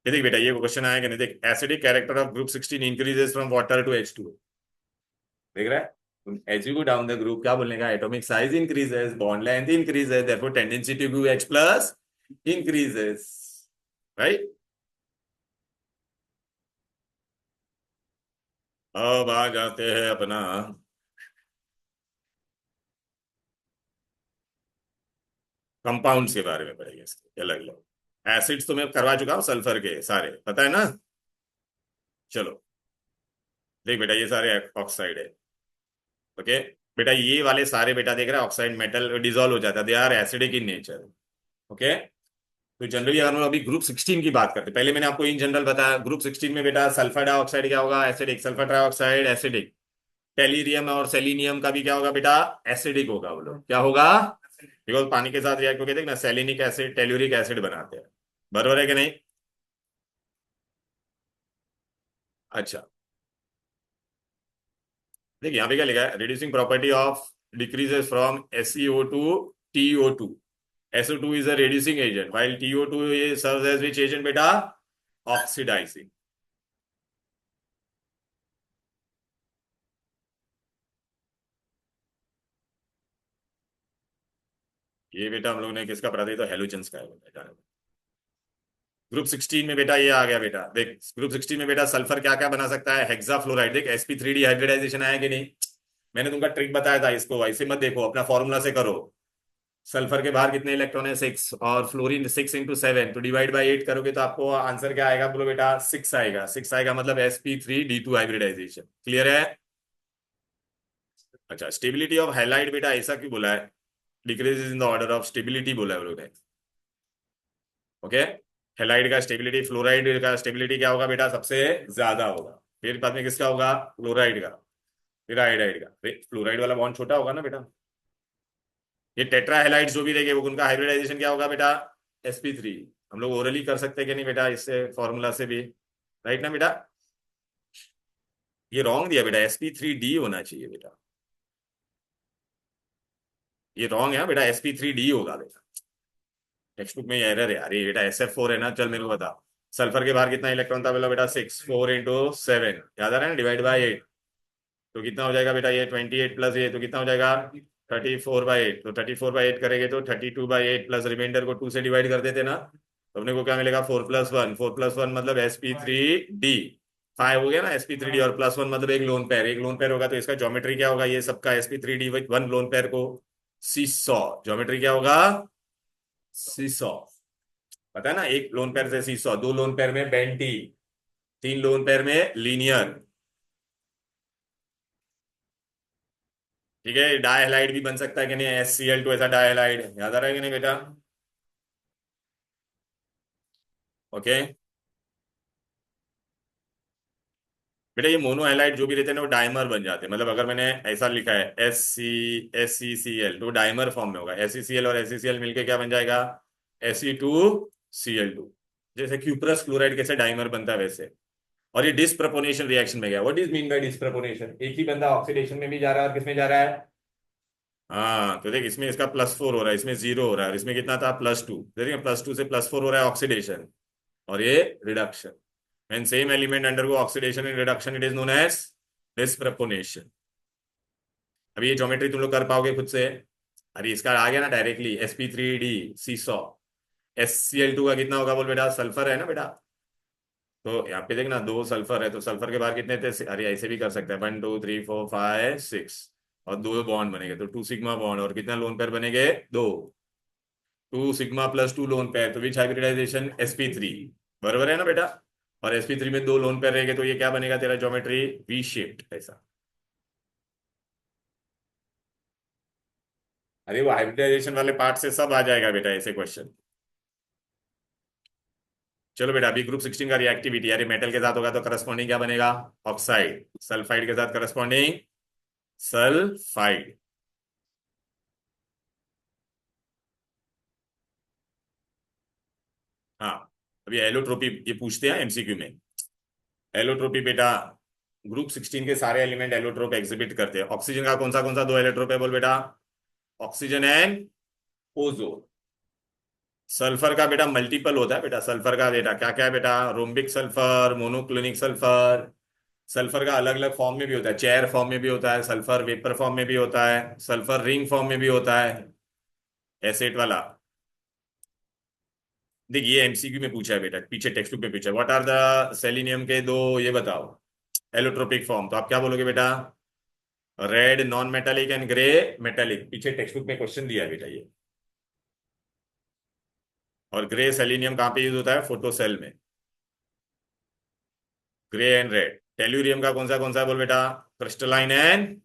ये देख बेटा, ये क्वेश्चन आया कि नहीं, देख acidic character of group 16 increases from water to H2, देख रहा है, as you go down the group क्या बोलने का, atomic size increases, bond length increases, therefore tendency to give H plus increases, right. अब आ जाते हैं अपना कंपाउंड्स के बारे में पढ़ेंगे, इसके अलग अलग एसिड्स तो मैं करवा चुका हूँ, सल्फर के सारे पता है ना। चलो देख बेटा, ये सारे ऑक्साइड है, ओके। बेटा ये वाले सारे बेटा देख रहा है, ऑक्साइड मेटल डिजोल्व हो जाता है, they are acidic in nature, okay. तो जनरली अगर हम लोग अभी ग्रुप 16 की बात करते हैं, पहले मैंने आपको इन जनरल बताया, ग्रुप 16 में बेटा सल्फर डाइऑक्साइड क्या होगा, एसिडिक, सल्फर ट्राइऑक्साइड एसिडिक, टेलीरियम और सेलिनियम का भी क्या होगा बेटा, एसिडिक होगा, बोलो क्या होगा, बिकॉज पानी के साथ रिएक्ट होकर देखना, सेलिनिक एसिड टेल्यूरिक एसिड बनाते हैं, बरोबर है कि नहीं। अच्छा, देखिए यहाँ पे क्या लिखा है, reducing property of decreases from SeO2 TO2, SO2 is a reducing agent while TO2 serves as which agent बेटा, oxidizing। ये बेटा हम लोग ने किसका पढ़ा था, ये तो हेलोजन्स का है बेटा। ग्रुप 16 में बेटा ये आ गया बेटा, देख ग्रुप 16 में बेटा सल्फर क्या क्या बना सकता है, हेक्साफ्लोराइड, देख sp3d हाइब्रिडाइजेशन आया कि नहीं, मैंने तुमका ट्रिक बताया था, इसको ऐसे मत देखो, अपना फॉर्मूला से करो। सल्फर के बाहर कितने इलेक्ट्रॉन है, 6, और फ्लोरीन 6 × 7, तो डिवाइड बाई 8 करोगे तो आपको आंसर क्या आएगा, बोलो बेटा 6 आएगा, 6 आएगा मतलब sp3d2 हाइब्रिडाइजेशन, क्लियर है। अच्छा, स्टेबिलिटी ऑफ हैलाइड बेटा ऐसा क्यों बोला है, decreases in the order of stability बोला है वो लोग ने, ओके। हेलाइड का स्टेबिलिटी, फ्लोराइड का स्टेबिलिटी क्या होगा बेटा, सबसे ज्यादा होगा, फिर बाद में किसका होगा, क्लोराइड का, फिर आयोडाइड का, फ्लोराइड वाला बॉन्ड छोटा होगा ना बेटा। ये टेट्रा हेलाइड जो भी रहेंगे वो उनका हाइब्रिडाइजेशन क्या होगा बेटा, sp3। हम लोग ओरली कर सकते हैं कि नहीं बेटा, इससे फॉर्मूला से भी, राइट ना बेटा। ये रॉन्ग दिया बेटा, sp3d होना चाहिए बेटा, ये रॉन्ग है बेटा, sp3d होगा बेटा, टेक्स्ट बुक में एरर है यार, ये बेटा SF4 है ना, चल मेरे को बता, सल्फर के बाहर कितना इलेक्ट्रॉन था, बोला बेटा 6, 4 × 7, याद आ रहा है ना, डिवाइड बाई 8, तो कितना हो जाएगा बेटा, ये 28 प्लस ये तो कितना हो जाएगा, 34/8, तो 34/8 करेंगे तो 32/8 प्लस रिमाइंडर को 2 से डिवाइड कर देते ना, तो अपने को क्या मिलेगा, 4+1, 4+1 मतलब sp3d, 5 हो गया ना, sp3d और +1 मतलब एक लोन पेयर, एक लोन पेयर होगा तो इसका ज्योमेट्री क्या होगा, ये सबका sp3d वन लोन पेयर को सीसॉ, ज्योमेट्री क्या होगा, सीसॉ, पता है ना, एक लोन पेयर से सीसॉ, दो लोन पेयर में बेंटी, तीन लोन पेयर में लीनियर, ठीक है। डाई हेलाइड भी बन सकता है कि नहीं, SCl2 ऐसा डाई हेलाइड, याद आ रहा है कि नहीं बेटा। ओके बेटा, ये मोनो हैलाइड जो भी रहते हैं ना वो डाइमर बन जाते हैं। मतलब अगर मैंने ऐसा लिखा है SC SCCl तो डाइमर फॉर्म में होगा। SCCl और SCCl मिलके क्या बन जाएगा? Fe2Cl2। जैसे क्यूप्रस क्लोराइड कैसे डाइमर बनता है वैसे। और ये डिस्प्रपोनेशन रिएक्शन में गया। What is mean by disproportionation? एक ही बंदा ऑक्सीडेशन में भी जा रहा है और किसमें जा रहा है? हाँ, तो देख इसमें इसका +4 हो रहा है, इसमें 0 हो रहा है, और इसमें कितना था? +2। देखिए +2 से +4 हो रहा है ऑक्सीडेशन, और ये reduction. When same element undergo oxidation and reduction, it is known as disproportion। अभी ये ज्योमेट्री तुम लोग कर पाओगे खुद से? अरे इसका आ गया ना डायरेक्टली, sp3d सीसॉ। SCl2 का कितना होगा बोल बेटा? सल्फर है ना बेटा, तो यहाँ पे देखना 2 सल्फर है, तो सल्फर के बाहर कितने थे? अरे ऐसे भी कर सकते हैं, 1 2 3 4 5 6, और 2 बॉन्ड बनेंगे तो 2 सिग्मा बॉन्ड, और कितना लोन पेयर बनेंगे? 2। 2 सिग्मा +2 लोन पेयर, तो विच हाइब्रिडाइजेशन? sp3। बराबर है ना बेटा? और sp3 में 2 लोन पेयर रहेंगे, तो ये क्या बनेगा तेरा ज्योमेट्री? वी शेप्ड ऐसा। अरे वो हाइब्रिडाइजेशन वाले पार्ट से सब आ जाएगा बेटा ऐसे क्वेश्चन। चलो बेटा, अभी ग्रुप 16 का रिएक्टिविटी, अरे मेटल के साथ होगा तो करस्पॉन्डिंग क्या बनेगा? ऑक्साइड। सल्फाइड के साथ करस्पॉन्डिंग सल्फाइड। हाँ, अभी एलोट्रोपी ये पूछते हैं एमसीक्यू में। एलोट्रोपी बेटा, ग्रुप 16 के सारे एलिमेंट एलोट्रोप एग्जिबिट करते हैं। ऑक्सीजन का कौन सा 2 एलोट्रोप है बोल बेटा? Oxygen and ozone. सल्फर का बेटा मल्टीपल होता है बेटा। सल्फर का बेटा क्या क्या है बेटा? Rhombic sulphur, monoclinic sulphur. Sulphur का अलग अलग फॉर्म में भी होता है, चेयर फॉर्म में भी होता है, सल्फर वेपर फॉर्म में भी होता है, सल्फर रिंग फॉर्म में भी होता है, एसिड वाला। देख ये एमसीक्यू में पूछा है बेटा, पीछे टेक्स्ट बुक में पूछा है, व्हाट आर द सेलिनियम के 2 ये बताओ एलोट्रोपिक फॉर्म। तो आप क्या बोलोगे बेटा? Red non metallic and grey metallic. पीछे टेक्स्ट बुक में क्वेश्चन दिया है बेटा ये। और ग्रे सेलिनियम कहाँ पे यूज होता है? फोटो सेल में। Grey and red. टेल्यूरियम का कौन सा है बोल बेटा? Crystalline and.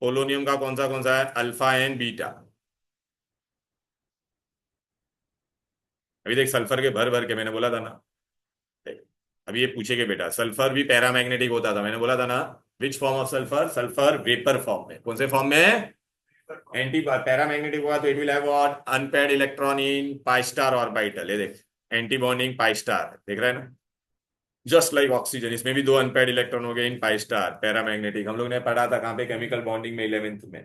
पोलोनियम का कौन सा है? Alpha and beta. अभी देख सल्फर के भर भर के मैंने बोला था ना। देख, अभी ये पूछेगे बेटा, सल्फर भी पैरामैग्नेटिक होता था, मैंने बोला था ना। Which form of sulphur? Sulphur vapour form में। कौन से फॉर्म में? एंटी पैरामैग्नेटिक हुआ तो it will have what? Unpaired electron in pi star orbital. ये देख, एंटी बॉन्डिंग पाई स्टार, देख रहा है ना? जस्ट लाइक ऑक्सीजन, इसमें भी 2 अनपेयर्ड इलेक्ट्रॉन हो गए इन पाई स्टार, पैरामैग्नेटिक। हम लोग ने पढ़ा था कहाँ पे? केमिकल बॉन्डिंग में 11th में।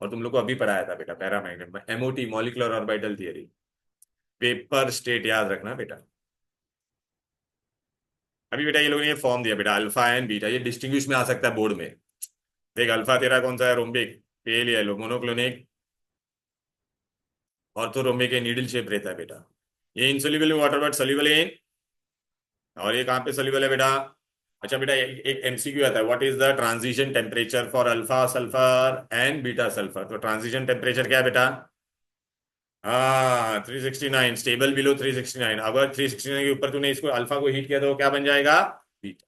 और तुम लोग को अभी पढ़ाया था बेटा पैरामैग्नेट में, MOT molecular orbital theory. Paper state याद रखना बेटा। अभी बेटा ये लोगों ने ये फॉर्म दिया बेटा, अल्फा एंड बीटा, ये डिस्टिंग्विश में आ सकता है बोर्ड में। देख अल्फा तेरा कौन सा है? रोम्बिक, पेल येलो, मोनोक्लोनिक, ऑर्थोरोम्बिक के नीडल शेप रहता है बेटा। ये इनसोल्युबल वाटर बट सोल्युबल इन। और ये कहाँ पे सोल्युबल है बेटा? अच्छा बेटा, एक MCQ आता है, what is the transition temperature for alpha sulphur and beta sulphur? तो ट्रांजिशन टेम्परेचर क्या है बेटा? हाँ, 369, स्टेबल बिलो 369। अगर 369 के ऊपर तूने इसको अल्फा को हीट किया तो क्या बन जाएगा? बीटा।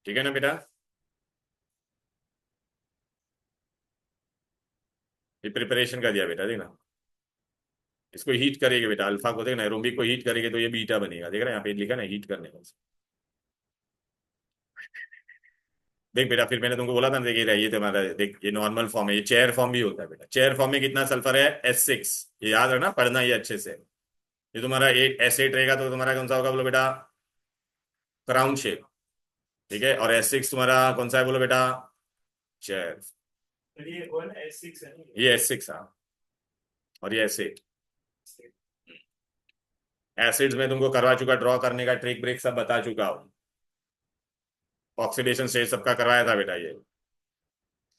ठीक है ना बेटा? ये प्रिपरेशन का दिया बेटा, देखना। इसको हीट करेंगे बेटा, अल्फा को देखना, रोम्बिक को हीट करेंगे तो ये बीटा बनेगा। देख रहे हैं यहाँ पे लिखा ना, हीट करने का। देख बेटा, फिर मैंने तुमको बोला था ना, देखिए ये तुम्हारा, देख ये नॉर्मल फॉर्म है, ये चेयर फॉर्म भी होता है बेटा। चेयर फॉर्म में कितना सल्फर है? S6। ये याद रखना, पढ़ना ये अच्छे से। ये तुम्हारा एक S8 रहेगा तो तुम्हारा कौन सा होगा बोलो बेटा? Crown shape. ठीक है, और S6 तुम्हारा कौन सा है बोलो बेटा? चेयर। ये S6, हाँ। और ये S8। एसिड्स में तुमको करवा चुका, ड्रॉ करने का ट्रिक ब्रेक सब बता चुका हूँ। ऑक्सीडेशन स्टेज सबका करवाया था बेटा ये।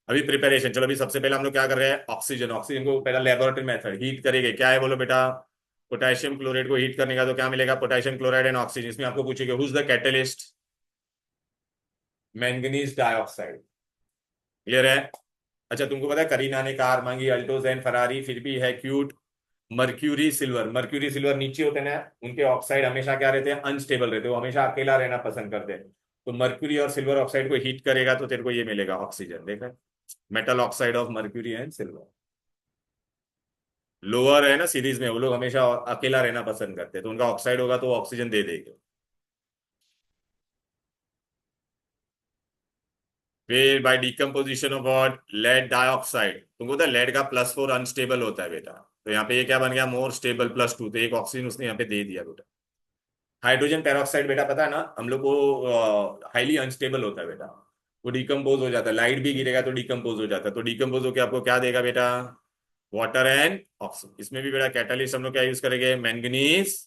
अभी प्रिपरेशन, चलो अभी सबसे पहले हम लोग क्या कर रहे हैं? ऑक्सीजन। ऑक्सीजन को पहला लेबोरेटरी मेथड हीट करेंगे, क्या है बोलो बेटा? पोटेशियम क्लोराइड को हीट करने का तो क्या मिलेगा? Potassium chloride and oxygen. इसमें आपको पूछेगा who is the catalyst? Manganese dioxide. Clear है? अच्छा तुमको पता है करीना ने कार मांगी अल्टोज एंड फरारी, फिर भी है cute. Mercury silver, mercury silver नीचे होते हैं ना, उनके ऑक्साइड हमेशा क्या रहते हैं? अनस्टेबल रहते हैं, वो हमेशा अकेला रहना पसंद करते हैं। तो मर्क्यूरी और सिल्वर ऑक्साइड को हीट करेगा तो तेरे को ये मिलेगा ऑक्सीजन। देख रहे, metal oxide of mercury and silver. Lower है ना सीरीज में, वो लोग हमेशा अकेला रहना पसंद करते हैं, तो उनका ऑक्साइड होगा तो वो ऑक्सीजन दे देंगे। फिर by decomposition of what, lead dioxide, तुमको पता है लेड का +4 अनस्टेबल होता है बेटा, तो यहाँ पे ये क्या बन गया, मोर स्टेबल +2, तो एक ऑक्सीजन उसने यहाँ पे दे दिया बेटा। हाइड्रोजन पेरोक्साइड बेटा पता है ना हम लोग को, हाईली अनस्टेबल होता है बेटा, वो डिकम्पोज हो जाता है, लाइट भी गिरेगा तो डिकम्पोज हो जाता है, तो डिकम्पोज होकर आपको क्या देगा बेटा, वाटर एंड ऑक्सीजन। इसमें भी बेटा कैटालिस्ट हम लोग क्या यूज करेंगे, मैंगनीज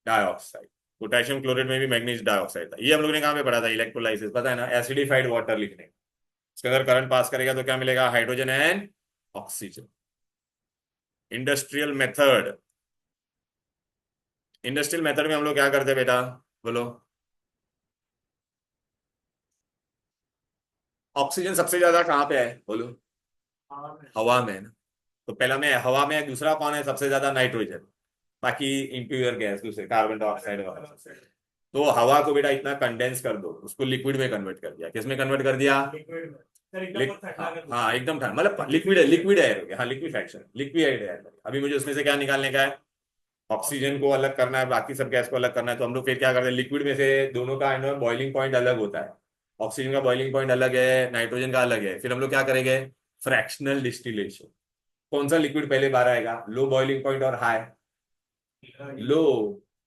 डाइऑक्साइड। पोटेशियम क्लोराइड में भी मैंगनीज डाइऑक्साइड था, ये हम लोग ने कहाँ पे पढ़ा था, इलेक्ट्रोलाइसिस, पता है ना, एसिडिफाइड वाटर लिखने, इसके अंदर करंट पास करेगा तो क्या मिलेगा, hydrogen and oxygen. Industrial method, industrial method में हम लोग क्या करते हैं बेटा, बोलो। ऑक्सीजन सबसे ज्यादा कहाँ पे है, बोलो। हवा में है ना, तो पहला में हवा में, दूसरा कौन है सबसे ज्यादा, नाइट्रोजन, बाकी इम्प्योर गैस दूसरे कार्बन डाइऑक्साइड वगैरह। तो हवा को बेटा इतना कंडेंस कर दो, उसको लिक्विड में कन्वर्ट कर दिया, किसमें कन्वर्ट कर दिया, हाँ एकदम ठंडा, मतलब लिक्विड है, लिक्विड एयर हो गया, हाँ लिक्विड फ्रैक्शन, लिक्विड एयर। अभी मुझे उसमें से क्या निकालने का है, ऑक्सीजन को अलग करना है, बाकी सब गैस को अलग करना है, तो हम लोग फिर क्या करते हैं, लिक्विड में से दोनों का बॉइलिंग पॉइंट अलग होता है, ऑक्सीजन का बॉइलिंग पॉइंट अलग है, नाइट्रोजन का अलग है, फिर हम लोग क्या करेंगे, फ्रैक्शनल डिस्टिलेशन। कौन सा लिक्विड पहले बाहर आएगा, लो बॉइलिंग पॉइंट और हाई, लो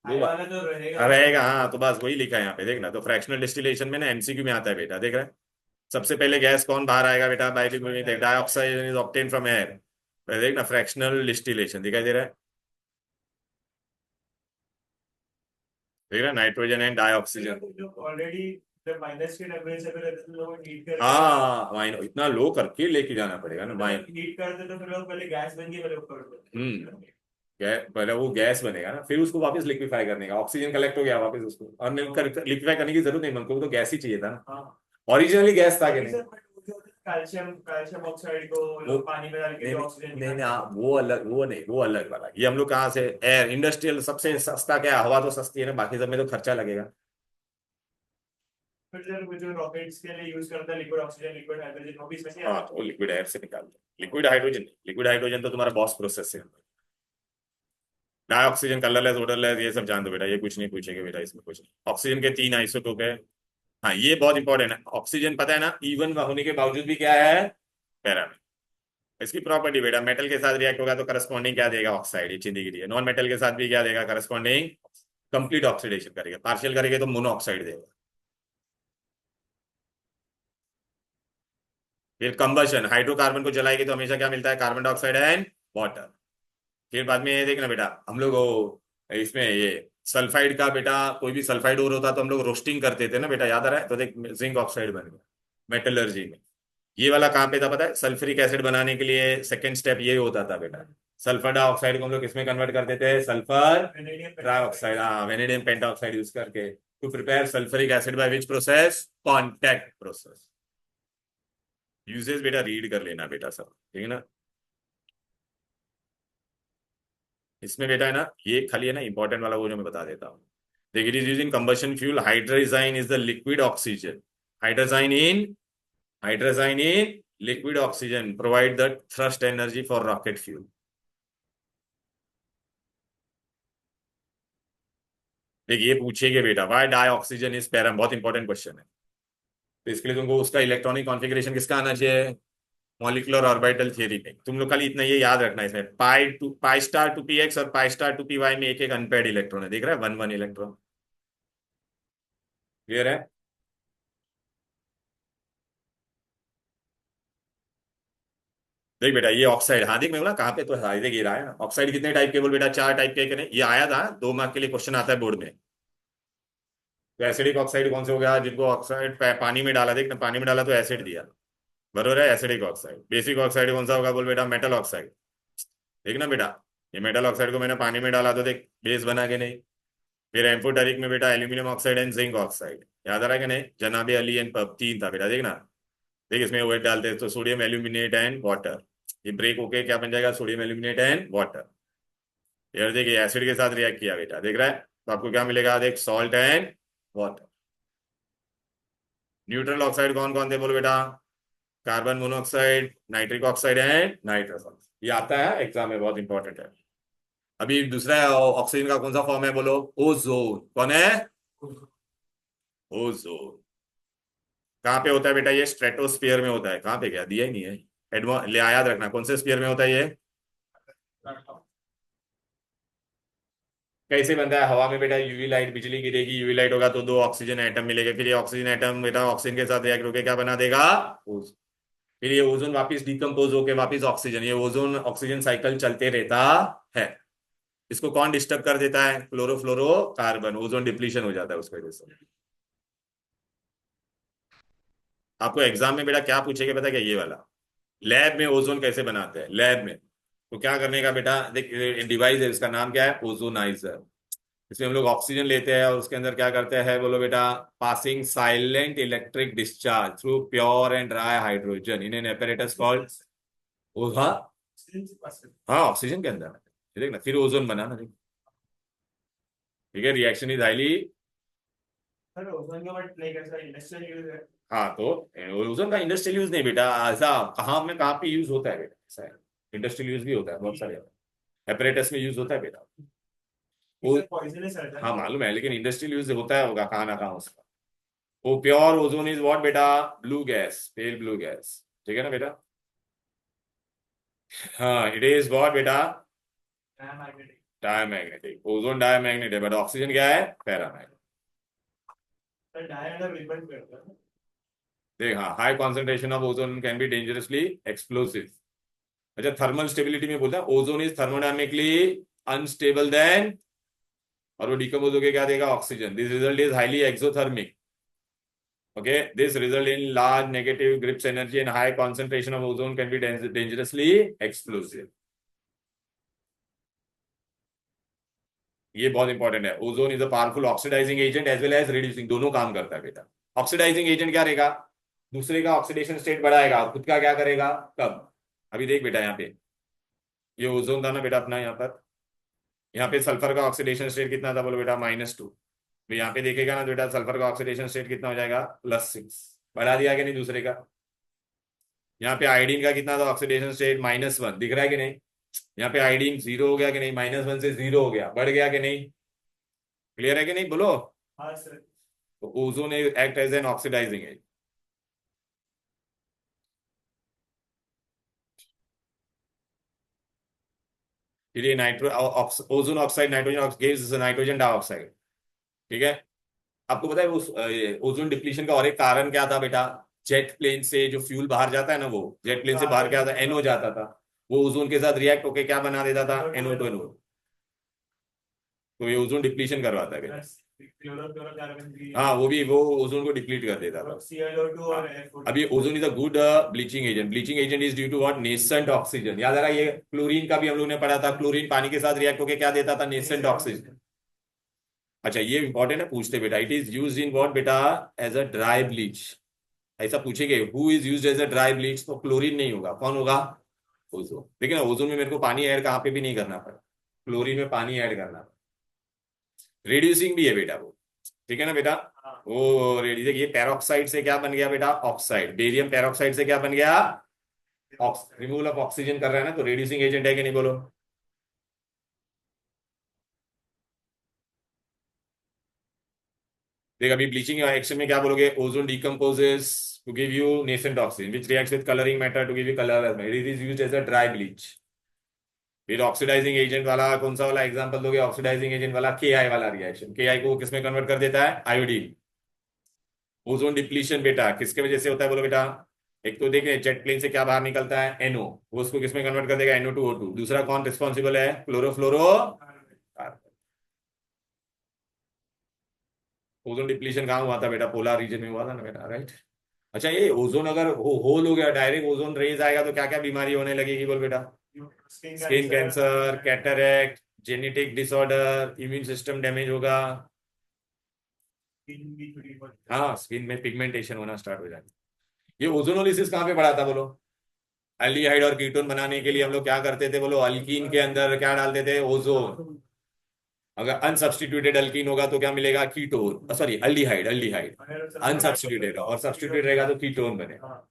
लो वाला तो रहेगा रहेगा, हाँ तो बस वही लिखा है यहाँ पे देखना, तो फ्रैक्शनल डिस्टिलेशन में ना एमसीक्यू में आता है बेटा, देख रहा है, सबसे पहले गैस कौन बाहर आएगा बेटा, by liquid dioxide is obtain from air, देखना फ्रैक्शनल डिस्टिलेशन दिखाई दे रहा है, देख रहा है, नाइट्रोजन एंड डाइऑक्सीजन। ऑलरेडी जब माइनस के टेम्परेचर पे रहते हैं, लोग हीट करते हाँ माइन इतना लो करके लेके जाना पड़ेगा ना माइन, हीट करते तो फिर लोग पहले गैस बन के पहले ऊपर उठते हम्म, पहले वो गैस बनेगा ना, फिर उसको वापस लिक्विफाई करने का, ऑक्सीजन कलेक्ट हो गया वापस, उसको और लिक्विफाई करने की जरूरत नहीं, हमको तो गैस ही चाहिए था ना, हाँ ओरिजिनली गैस था कि नहीं। कैल्शियम कैल्शियम ऑक्साइड को लोग पानी में डाल के नहीं ऑक्सीजन नहीं नहीं, हाँ, वो अलग, वो नहीं, वो अलग वाला, ये हम लोग कहाँ से, एयर इंडस्ट्रियल सबसे सस्ता क्या है, हवा तो सस्ती है ना, बाकी सब में तो खर्चा लगेगा। फिर जब जो रॉकेट्स के लिए यूज करता है लिक्विड ऑक्सीजन लिक्विड हाइड्रोजन, वो भी इसमें से हाँ आता तो वो लिक्विड एयर से निकालते हैं, लिक्विड हाइड्रोजन नहीं, लिक्विड हाइड्रोजन तो तुम्हारा बॉस प्रोसेस है। डाइऑक्सीजन कलरलेस ओडरलेस ये सब जान दो बेटा, ये कुछ नहीं पूछेंगे बेटा, इसमें कुछ नहीं, ऑक्सीजन के 3 आइसोटोप है, हाँ ये बहुत इंपॉर्टेंट है, ऑक्सीजन पता है ना इवन होने के बावजूद भी क्या है, पैरामीटर। इसकी प्रॉपर्टी बेटा, मेटल के साथ रिएक्ट होगा तो करस्पॉन्डिंग क्या देगा, ऑक्साइड, ये चीनी के लिए, नॉन मेटल के साथ भी क्या देगा, करस्पॉन्डिंग कंप्लीट ऑक्सीडेशन करेगा, पार्शियल करेंगे तो मोनो ऑक्साइड देगा। फिर कंबशन, हाइड्रोकार्बन को जलाएगी तो हमेशा क्या मिलता है, कार्बन डाइऑक्साइड एंड वाटर। फिर बाद में ये देखना बेटा, हम लोग इसमें ये सल्फाइड का बेटा, कोई भी सल्फाइड और होता तो हम लोग रोस्टिंग करते थे ना बेटा, याद आ रहा है, तो देख जिंक ऑक्साइड बन गया मेटलर्जी में। ये वाला कहाँ पे था पता है, सल्फ्यूरिक एसिड बनाने के लिए सेकंड स्टेप ये होता था बेटा, सल्फर डाइऑक्साइड को हम लोग किसमें कन्वर्ट करते थे, सल्फर ट्राइऑक्साइड, हाँ वेनेडियम पेंटाऑक्साइड यूज करके, to prepare sulphuric acid by which process, contact process. Uses बेटा रीड कर लेना बेटा सब, ठीक है ना। इसमें बेटा है ना, ये खाली है ना इंपॉर्टेंट वाला, वो जो मैं बता देता हूँ, देखिए it is using combustion fuel, hydrazine is the liquid oxygen, hydrazine in, hydrazine in liquid oxygen provide the thrust energy for rocket fuel. देखिए ये पूछेगा बेटा, व्हाई डाई ऑक्सीजन इज पैरम, बहुत इंपॉर्टेंट क्वेश्चन है, तो इसके लिए तुमको उसका इलेक्ट्रॉनिक कॉन्फ़िगरेशन किसका आना चाहिए, मॉलिक्यूलर ऑर्बिटल थियरी में, तुम लोग खाली इतना ये याद रखना है, इसमें pi star two P X और pi star two P Y में एक एक अनपेयर्ड इलेक्ट्रॉन है, देख रहा है, 1 1 इलेक्ट्रॉन, क्लियर है। देख बेटा ये ऑक्साइड, हाँ देख मैं बोला कहाँ पे, तो हाँ देख ये रहा है ना, ऑक्साइड कितने टाइप के बोल बेटा, 4 टाइप के, नहीं ये आया था 2 मार्क के लिए क्वेश्चन आता है बोर्ड में। तो एसिडिक ऑक्साइड कौन से हो गया, जिनको ऑक्साइड पानी में डाला, देख ना पानी में डाला तो एसिड दिया, बरोबर है, एसिडिक ऑक्साइड। बेसिक ऑक्साइड कौन सा होगा बोल बेटा, मेटल ऑक्साइड, देख ना बेटा, ये मेटल ऑक्साइड को मैंने पानी में डाला तो देख बेस बना के नहीं। फिर एम्फोटेरिक में बेटा aluminium oxide and zinc oxide, याद आ रहा है कि नहीं, जनाबे अली एंड पब 3 था बेटा, देख ना, देख इसमें वेट डालते हैं तो सोडियम एल्यूमिनेट एंड वाटर, ये ब्रेक होके क्या बन जाएगा, सोडियम एल्यूमिनेट एंड वाटर। यार देखिए एसिड के साथ रिएक्ट किया बेटा, देख रहा है, तो आपको क्या मिलेगा, देख salt and water. Neutral oxide कौन कौन थे बोलो बेटा, carbon monoxide, nitric oxide and nitrous oxide, ये आता है एग्जाम में, बहुत इंपॉर्टेंट है। अभी दूसरा ऑक्सीजन का कौन सा फॉर्म है बोलो? ओजोन। कौन है? ओजोन। कहाँ पे होता है बेटा ये? स्ट्रेटोस्फियर में होता है। कहाँ पे? क्या दिया ही नहीं है। ले याद रखना, कौन से स्फीयर में होता है ये? कैसे बनता है? हवा में बेटा यूवी लाइट, बिजली गिरेगी, यूवी लाइट होगा तो दो ऑक्सीजन एटम मिलेगा, फिर ये ऑक्सीजन एटम बेटा ऑक्सीजन के साथ रिएक्ट होकर क्या बना देगा? ओजोन। फिर ये ओजोन वापस डिकम्पोज होकर वापस ऑक्सीजन, ये ओजोन ऑक्सीजन साइकिल चलते रहता है। इसको कौन डिस्टर्ब कर देता है? Chlorofluoro carbon. ओजोन डिप्लीशन हो जाता है उसकी वजह से। आपको एग्जाम में बेटा क्या पूछेगा पता है क्या? ये वाला। लैब में ओजोन कैसे बनाते हैं लैब में? तो क्या करने का बेटा, देख डिवाइस है, इसका नाम क्या है? ओजोनाइजर। इसमें हम लोग ऑक्सीजन लेते हैं और उसके अंदर क्या करते हैं बोलो बेटा? Passing silent electric discharge through pure and dry hydrogen in an apparatus called. हाँ, हाँ ऑक्सीजन के अंदर। ये देख ना, फिर ओजोन बना ना। ठीक है, रिएक्शन इज हाईली। हाँ तो ओजोन का इंडस्ट्रियल यूज नहीं बेटा, ऐसा कहाँ में कहाँ पे यूज होता है बेटा? ऐसा है, इंडस्ट्रियल यूज भी होता है बहुत सारे, एपरेटस में यूज होता है बेटा वो। हाँ मालूम है, लेकिन इंडस्ट्रियल यूज होता है, होगा कहाँ ना कहाँ उसका। वो प्योर ओजोन इज व्हाट बेटा? Blue gas, pale blue gas. ठीक है ना बेटा? हाँ इट इज व्हाट बेटा? डायमैग्नेटिक। ओजोन डायमैग्नेटिक है, बट ऑक्सीजन क्या है? पैरामैग्नेटिक। देख हाँ, high concentration of ozone can be dangerously explosive. अच्छा, थर्मल स्टेबिलिटी में बोलता है ozone is thermodynamically unstable then, और वो डिकम्पोज होकर क्या देगा? Oxygen. This result is highly exothermic. Okay, this result in large negative Gibbs energy and high concentration of ozone can be dangerously explosive. ये बहुत इंपॉर्टेंट है। Ozone is a powerful oxidising agent as well as reducing, दोनों काम करता है बेटा। Oxidising agent क्या रहेगा? दूसरे का ऑक्सीडेशन स्टेट बढ़ाएगा, खुद का क्या करेगा? कब? अभी देख बेटा, यहाँ पे ये ओजोन था ना बेटा अपना, यहाँ पे सल्फर का ऑक्सीडेशन स्टेट कितना था बोलो बेटा? -2। तो यहाँ पे देखेगा ना बेटा, सल्फर का ऑक्सीडेशन स्टेट कितना हो जाएगा? +6। बढ़ा दिया कि नहीं दूसरे का? यहाँ पे आयोडीन का कितना था ऑक्सीडेशन स्टेट? -1। दिख रहा है कि नहीं? यहाँ पे आयोडीन 0 हो गया कि नहीं? -1 से 0 हो गया, बढ़ गया कि नहीं? क्लियर है कि नहीं बोलो? हाँ सर। तो ozone act as an oxidising agent. फिर ये nitro ozone oxide nitrogen gives nitrogen dioxide. ठीक है। आपको पता है वो ओजोन डिप्लीशन का और एक कारण क्या था बेटा? जेट प्लेन से जो फ्यूल बाहर जाता है ना, वो जेट प्लेन से बाहर क्या था? एनओ जाता था। वो ओजोन के साथ रिएक्ट होके क्या बना देता था? NO2 NO। तो ये ओजोन डिप्लीशन करवाता है बेटा। हाँ वो ओजोन को डिप्लीट कर देता था। अभी ozone is a good bleaching agent. Bleaching agent is due to what? Nascent oxygen. याद आ रहा है? ये क्लोरीन का भी हम लोग ने पढ़ा था, क्लोरीन पानी के साथ रिएक्ट होके क्या देता था? Nascent oxygen. अच्छा ये इंपॉर्टेंट है, पूछते बेटा। It is use in what बेटा? As a dry bleach. ऐसा पूछेंगे who is used as a dry bleach, तो क्लोरीन नहीं होगा, कौन होगा? ओजोन। लेकिन ओजोन में मेरे को पानी ऐड कहाँ पे भी नहीं करना पड़ा, क्लोरीन में पानी ऐड करना पड़ा। रिड्यूसिंग भी है बेटा वो। ठीक है ना बेटा? वो देखिए, ये पेरोक्साइड से क्या बन गया बेटा? ऑक्साइड। बेरियम पेरोक्साइड से क्या बन गया? रिमूवल ऑफ ऑक्सीजन कर रहा है ना, तो रिड्यूसिंग एजेंट है कि नहीं बोलो? देख अभी ब्लीचिंग एक्शन में क्या बोलोगे? Ozone decomposes to give you nascent oxygen which reacts with colouring matter to give you colour. It is used as a dry bleach. फिर ऑक्सीडाइजिंग एजेंट वाला कौन सा वाला एग्जांपल दोगे? ऑक्सीडाइजिंग एजेंट वाला KI वाला रिएक्शन। KI को किसमें कन्वर्ट कर देता है? आयोडीन। ओजोन डिप्लीशन बेटा किसके वजह से होता है बोलो बेटा? एक तो देखिए जेट प्लेन से क्या बाहर निकलता है? NO। वो उसको किसमें कन्वर्ट कर देगा? NO2 O2। दूसरा कौन रिस्पॉन्सिबल है? Chlorofluoro carbon. ओजोन डिप्लीशन कहाँ हुआ था बेटा? पोलर रीजन में हुआ था ना बेटा, राइट? अच्छा ये ओजोन अगर होल हो गया, डायरेक्ट ओजोन रेज आएगा तो क्या क्या बीमारी होने लगेगी बोल बेटा? Skin cancer, cataract, genetic disorder, immune system damage होगा। हाँ स्किन में पिगमेंटेशन होना स्टार्ट हो जाएगा। ये ओजोनोलिसिस कहाँ पे बढ़ा था बोलो? एल्डिहाइड और कीटोन बनाने के लिए हम लोग क्या करते थे बोलो? अल्कीन के अंदर क्या डालते थे? ओजोन। अगर अनसब्स्टिट्यूटेड अल्कीन होगा तो क्या मिलेगा? Ketone, sorry aldehyde. अनसब्स्टिट्यूटेड और सब्स्टिट्यूटेड रहेगा तो कीटोन बनेगा।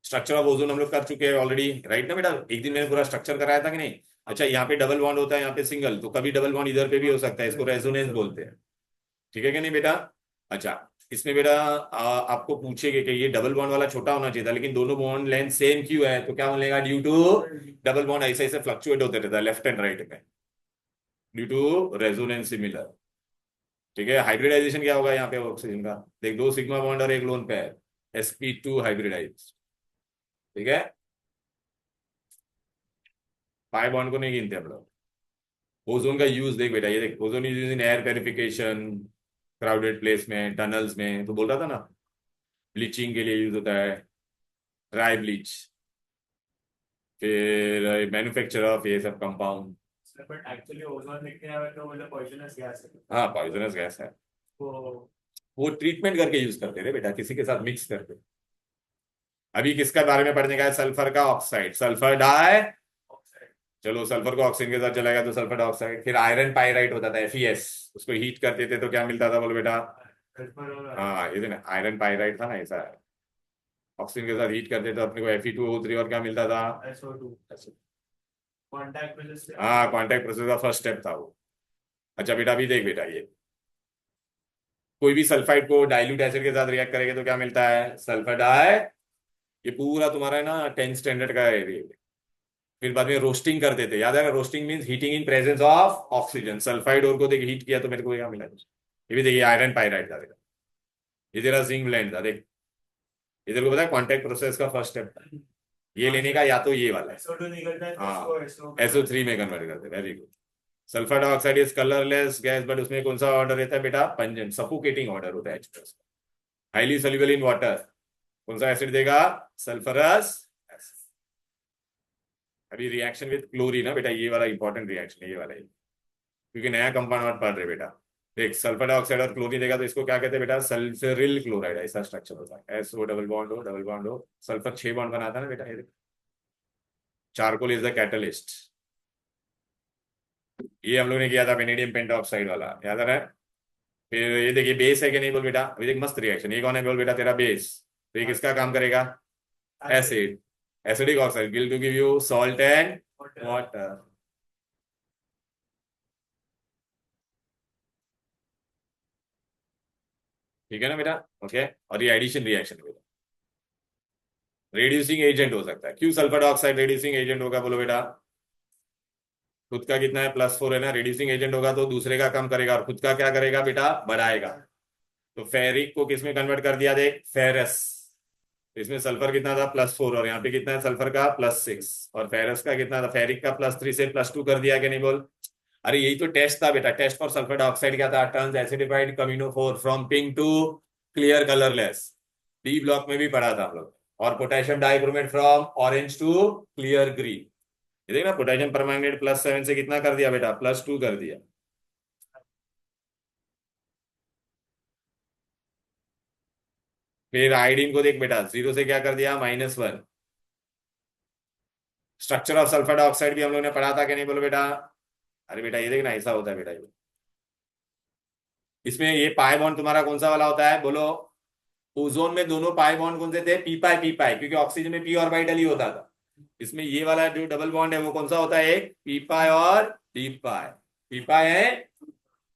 स्ट्रक्चर ऑफ ओजोन हम लोग कर चुके हैं ऑलरेडी, राइट ना बेटा? एक दिन मैंने पूरा स्ट्रक्चर कराया था कि नहीं? अच्छा, यहाँ पे डबल बॉन्ड होता है, यहाँ पे सिंगल, तो कभी डबल बॉन्ड इधर पे भी हो सकता है, इसको रेजोनेंस बोलते हैं। ठीक है कि नहीं बेटा? अच्छा, इसमें बेटा आपको पूछेगा कि ये डबल बॉन्ड वाला छोटा होना चाहिए था, लेकिन दोनों बॉन्ड लेंथ सेम क्यों है? तो क्या बोलेगा? ड्यू टू डबल बॉन्ड ऐसे ऐसे फ्लक्चुएट होते रहता है लेफ्ट एंड राइट में, ड्यू टू रेजोनेंस सिमिलर। ठीक है, हाइब्रिडाइजेशन क्या होगा यहाँ पे ऑक्सीजन का? देख, दो सिग्मा बॉन्ड और एक लोन पेयर, sp2 हाइब्रिडाइज। ठीक है, पाई बॉन्ड को नहीं गिनते हम लोग। ओजोन का यूज देख बेटा, ये देख, ozone is use in air purification, crowded place में, टनल्स में, तो बोल रहा था ना, ब्लीचिंग के लिए यूज होता है, ड्राई ब्लीच, फिर मैन्युफैक्चर ऑफ ये सब कंपाउंड। बट एक्चुअली ओजोन लिखने आवे तो मतलब पॉइजनस गैस है। हाँ, पॉइजनस गैस है, तो वो ट्रीटमेंट करके यूज करते थे बेटा, किसी के साथ मिक्स करके। अभी किसका बारे में पढ़ने का है? सल्फर का ऑक्साइड, सल्फर डाई। ऑक्साइड चलो, सल्फर को ऑक्सीजन के साथ चलाएगा तो सल्फर डाइऑक्साइड। फिर आयरन पाइराइट होता था, FeS, उसको हीट करते थे तो क्या मिलता था? बोलो बेटा। सल्फर और हाँ, ये ना आयरन पाइराइट था ना, ऐसा है। ऑक्सीजन के साथ हीट करते तो अपने को Fe2O3 और क्या मिलता था? SO2 कांटेक्ट प्रोसेस से। हाँ, कॉन्टैक्ट प्रोसेस का फर्स्ट स्टेप था वो। अच्छा बेटा, अभी देख बेटा, ये कोई भी सल्फाइड को डाइल्यूट एसिड के साथ रिएक्ट करेगा तो क्या मिलता है? Sulphur di. ये पूरा तुम्हारा है ना 10th स्टैंडर्ड का एरिया। फिर बाद में रोस्टिंग करते थे, याद है? Roasting means heating in presence of oxygen. Sulphide और को देख हीट किया तो मेरे को क्या मिला? ये भी देखिए, आयरन पाइराइड था देखा। ये तेरा जिंक ब्लेंड था देख। इधर को पता है कॉन्टैक्ट प्रोसेस का फर्स्ट स्टेप था ये लेने का, या तो ये वाला है। SO2 निकलता है तो हाँ, उसको SO3 में कन्वर्ट करते। Very good. Sulphur dioxide is colourless gas, but उसमें कौन सा ऑर्डर रहता है बेटा? पंजेंट, सफोकेटिंग ऑर्डर होता है H+, highly soluble in water. कौन सा एसिड देगा? सल्फरस। अभी रिएक्शन विद क्लोरीन ना बेटा, ये वाला इंपॉर्टेंट रिएक्शन है, ये वाला, क्योंकि नया कंपाउंड पढ़ रहे बेटा। देख, सल्फर डाइऑक्साइड और क्लोरीन देगा तो इसको क्या कहते हैं बेटा? Sulphuryl chloride. ऐसा स्ट्रक्चर होता है, SO डबल बॉन्ड हो, डबल बॉन्ड हो, सल्फर 6 बॉन्ड बनाता है ना बेटा। ये चारकोल इज द कैटलिस्ट। ये हम लोग ने किया था वेनेडियम पेंटॉक्साइड वाला, याद आ रहा है? फिर ये देखिए, बेस है कि नहीं? बोल बेटा। अभी देख, मस्त रिएक्शन। ये कौन है? बोल बेटा, तेरा बेस। तो ये किसका काम करेगा? Acid, acidic oxide will to give you salt and water. ठीक है ना बेटा? ओके। और ये एडिशन रिएक्शन बेटा, रेड्यूसिंग एजेंट हो सकता है। क्यों सल्फर डाइऑक्साइड रेड्यूसिंग एजेंट होगा? बोलो बेटा। खुद का कितना है? +4 है ना। रेड्यूसिंग एजेंट होगा तो दूसरे का कम करेगा, और खुद का क्या करेगा बेटा? बढ़ाएगा। तो फेरिक को किसमें कन्वर्ट कर दिया? देख, फेरस। इसमें सल्फर कितना था? +4, और यहाँ पे कितना है सल्फर का? +6। और फेरस का कितना था? फेरिक का +3 से +2 कर दिया कि नहीं? बोल। अरे यही तो टेस्ट था बेटा। टेस्ट फॉर सल्फर डाइऑक्साइड क्या था? टर्न्स एसिडिफाइड कम्युनोफोर from pink to clear colourless. D block में भी पढ़ा था हम लोग। और potassium dichromate from orange to clear green. ये देखना, पोटेशियम परमैंगनेट +7 से कितना कर दिया बेटा? +2 कर दिया। फिर आयोडीन को देख बेटा, 0 से क्या कर दिया? -1। स्ट्रक्चर ऑफ सल्फर डाइऑक्साइड भी हम लोग ने पढ़ा था कि नहीं? बोलो बेटा। अरे बेटा, ये देखना, ऐसा होता है बेटा। ये इसमें ये पाई बॉन्ड तुम्हारा कौन सा वाला होता है? बोलो। ओजोन में दोनों पाई बॉन्ड कौन से थे? पी पाई, क्योंकि ऑक्सीजन में p ऑर्बिटल ही होता था। इसमें ये वाला जो डबल बॉन्ड है वो कौन सा होता है? एक पी पाई और डी पाई। पी पाई है,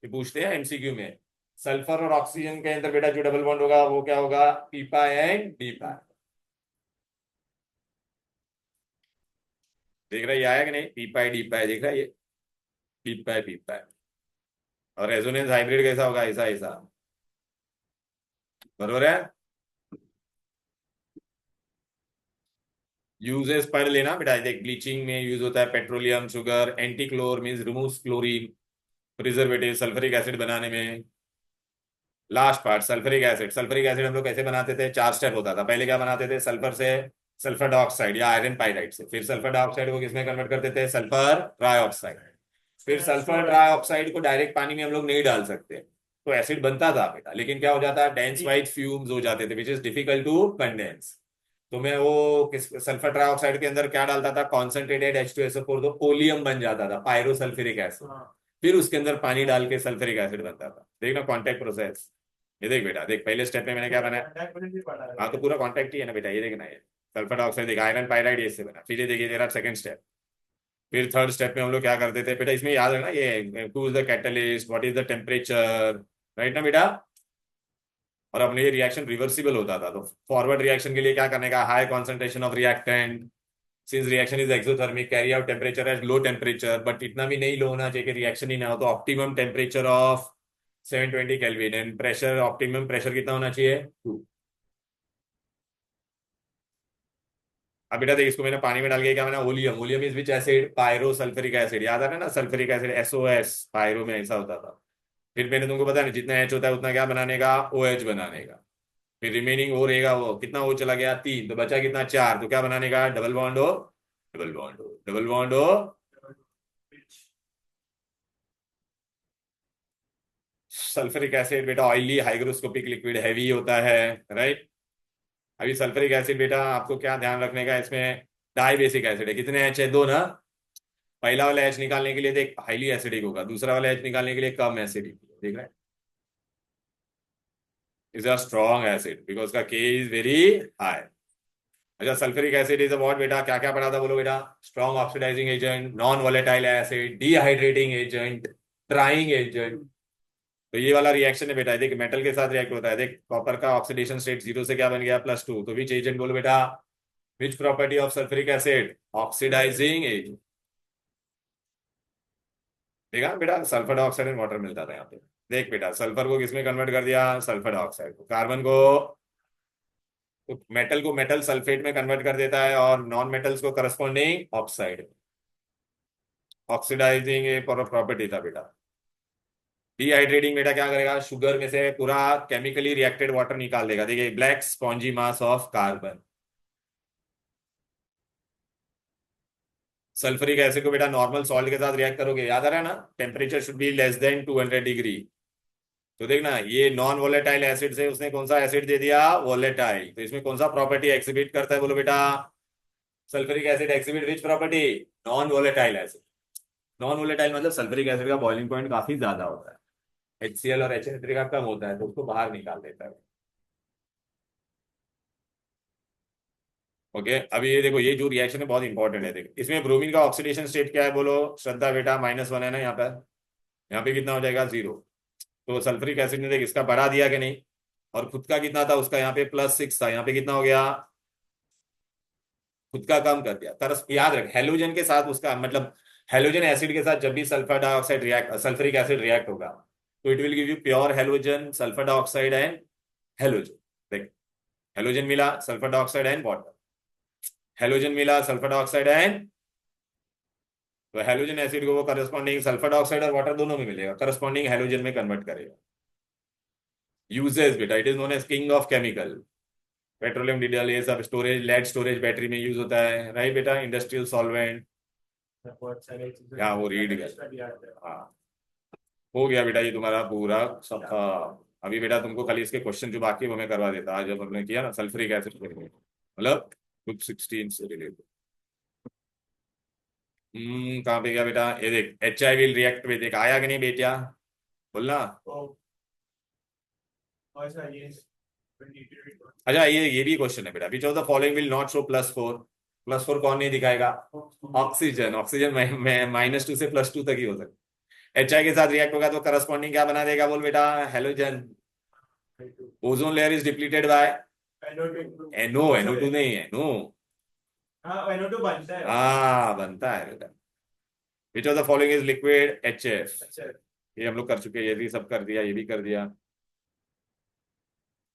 ये पूछते हैं MCQ में। सल्फर और ऑक्सीजन के अंदर बेटा जो डबल बॉन्ड होगा वो क्या होगा? पी पाई एंड डी पाई। देख रहा है ये आया कि नहीं? पी पाई डी पाई, देख रहा है ये? पी पाई। और रेजोनेंस हाइब्रिड कैसा होगा? ऐसा ऐसा, बरोबर है? यूजेस पढ़ लेना बेटा। देख, ब्लीचिंग में यूज होता है petroleum sugar, antichlor means removes chlorine, preservative, sulphuric acid बनाने में। Last part, sulphuric acid. Sulphuric acid हम लोग कैसे बनाते थे? 4 स्टेप होता था। पहले क्या बनाते थे? सल्फर से सल्फर डाइऑक्साइड या आयरन पाइराइड से, फिर सल्फर डाइऑक्साइड को किसमें कन्वर्ट करते थे? Sulphur trioxide. फिर सल्फर ट्राइऑक्साइड को डायरेक्ट पानी में हम लोग नहीं डाल सकते, तो एसिड बनता था बेटा, लेकिन क्या हो जाता है? डेंस वाइट फ्यूम्स हो जाते थे, which is difficult to condense. तो मैं वो किस सल्फर ट्राइऑक्साइड के अंदर क्या डालता था? कॉन्सेंट्रेटेड H2SO4, तो कोलियम बन जाता था, पायरोसल्फ्यूरिक एसिड। फिर उसके अंदर पानी डाल के सल्फ्यूरिक एसिड बनता था। देखना कॉन्टैक्ट प्रोसेस। ये देख बेटा, देख, पहले स्टेप में मैंने क्या बनाया? हाँ, तो पूरा कॉन्टैक्ट ही है ना बेटा, ये देखना। ये सल्फर डाइऑक्साइड देखिए आयरन पाइराइड इससे बना। फिर ये देखिए तेरा सेकंड स्टेप। फिर थर्ड स्टेप में हम लोग क्या करते थे बेटा, इसमें याद रखना ये who is the catalyst, what is the temperature, right ना बेटा। और अपने ये रिएक्शन रिवर्सिबल होता था, तो फॉरवर्ड रिएक्शन के लिए क्या करने का, high concentration of reactant, since reaction is exothermic, carry out temperature at low temperature, but इतना भी नहीं लो होना चाहिए कि रिएक्शन ही ना हो, तो optimum temperature of 720 kelvin and pressure, optimum pressure कितना होना चाहिए 2। अब बेटा देख, इसको मैंने पानी में डाल के क्या बना, oleum, oleum is which acid, pyro sulphuric acid, याद आ रहा है ना, सल्फ्यूरिक एसिड SOS, पायरो में ऐसा होता था। फिर मैंने तुमको बताया ना, जितना H होता है उतना क्या बनाने का, OH बनाने का। फिर रिमेनिंग O रहेगा, वो कितना O चला गया 3, तो बचा कितना 4, तो क्या बनाने का, double bond O, double bond O, double bond O। Sulphuric acid बेटा ऑयली हाइग्रोस्कोपिक लिक्विड हैवी होता है, राइट। अभी सल्फ्यूरिक एसिड बेटा आपको क्या ध्यान रखने का, इसमें डाई बेसिक एसिड है, कितने H है, 2 ना। पहला वाला H निकालने के लिए देख हाईली एसिडिक होगा, दूसरा वाला H निकालने के लिए कम एसिडिक, देख रहे हैं। Is a strong acid because का K इज वेरी हाई। अच्छा सल्फ्यूरिक एसिड इज व्हाट बेटा, क्या क्या पढ़ा था बोलो बेटा, strong oxidising agent, non volatile acid, dehydrating agent, drying agent. तो ये वाला रिएक्शन है बेटा, देख मेटल के साथ रिएक्ट होता है, देख कॉपर का ऑक्सीडेशन स्टेट 0 से क्या बन गया +2, तो विच एजेंट बोलो बेटा, which property of sulphuric acid, oxidising agent. देखा बेटा, सल्फर डाइऑक्साइड एंड वाटर मिलता था यहाँ पे। देख बेटा सल्फर को किसमें कन्वर्ट कर दिया, सल्फर डाइऑक्साइड को, कार्बन को, तो मेटल को मेटल सल्फेट में कन्वर्ट कर देता है, और नॉन मेटल्स को करस्पॉन्डिंग ऑक्साइड, ऑक्सीडाइजिंग प्रॉपर्टी था बेटा। डिहाइड्रेटिंग बेटा क्या करेगा, शुगर में से पूरा केमिकली रिएक्टेड वाटर निकाल देगा, देखिए black spongy mass of carbon. Sulphuric acid को बेटा नॉर्मल सॉल्ट के साथ रिएक्ट करोगे, याद आ रहा है ना, temperature should be less than 200 degree. तो देखना ये नॉन वोलेटाइल एसिड से उसने कौन सा एसिड दे दिया, वोलेटाइल, तो इसमें कौन सा प्रॉपर्टी एक्सिबिट करता है बोलो बेटा, sulphuric acid exhibit which property, non volatile acid. Non volatile मतलब सल्फ्यूरिक एसिड का बॉइलिंग पॉइंट काफी ज्यादा होता है, HCl और HNO3 का कम होता है, तो उसको बाहर निकाल देता है। ओके अभी ये देखो, ये जो रिएक्शन है बहुत इंपॉर्टेंट है, देखो इसमें ब्रोमीन का ऑक्सीडेशन स्टेट क्या है बोलो श्रद्धा बेटा, -1 है ना यहाँ पर, यहाँ पे कितना हो जाएगा 0। तो सल्फ्यूरिक एसिड ने देख इसका बढ़ा दिया कि नहीं, और खुद का कितना था उसका, यहाँ पे +6 था, यहाँ पे कितना हो गया, खुद का कम कर दिया। तरस याद रख, हेलोजन के साथ उसका मतलब, हेलोजन एसिड के साथ जब भी sulphur dioxide react, sulphuric acid react होगा, तो it will give you pure halogen, sulphur dioxide and halogen. देख हेलोजन मिला, sulphur dioxide and water, halogen मिला, सल्फर डाइऑक्साइड एंड, तो हेलोजन एसिड को वो करस्पॉन्डिंग सल्फर डाइऑक्साइड और वाटर दोनों में मिलेगा, करस्पॉन्डिंग हेलोजन में कन्वर्ट करेगा। यूजेस बेटा, it is known as king of chemical, petroleum diesel ये सब स्टोरेज, लेड स्टोरेज बैटरी में यूज होता है, राइट बेटा, इंडस्ट्रियल सॉल्वेंट। बहुत सारे चीजें हाँ वो रीड कर, हाँ हो गया बेटा ये तुम्हारा पूरा सब। अभी बेटा तुमको खाली इसके क्वेश्चन जो बाकी है वो मैं करवा देता, आज जब हमने किया ना सल्फ्यूरिक एसिड मतलब ग्रुप 16 से रिलेटेड। कहाँ पे गया बेटा, ये देख HI विल रिएक्ट में, देख आया कि नहीं बेटा, बोलना। अच्छा ये भी क्वेश्चन है बेटा, which of the following will not show +4, +4 कौन नहीं दिखाएगा, ऑक्सीजन, ऑक्सीजन -2 से +2 तक ही हो सकता है। HI के साथ रिएक्ट होगा तो करस्पॉन्डिंग क्या बना देगा बोल बेटा, halogen. Ozone layer is depleted by NO2 नहीं है, नो, NO2 बनता है। हाँ बनता है बेटा। Which of the following is liquid, HF, ये हम लोग कर चुके हैं, ये भी सब कर दिया, ये भी कर दिया।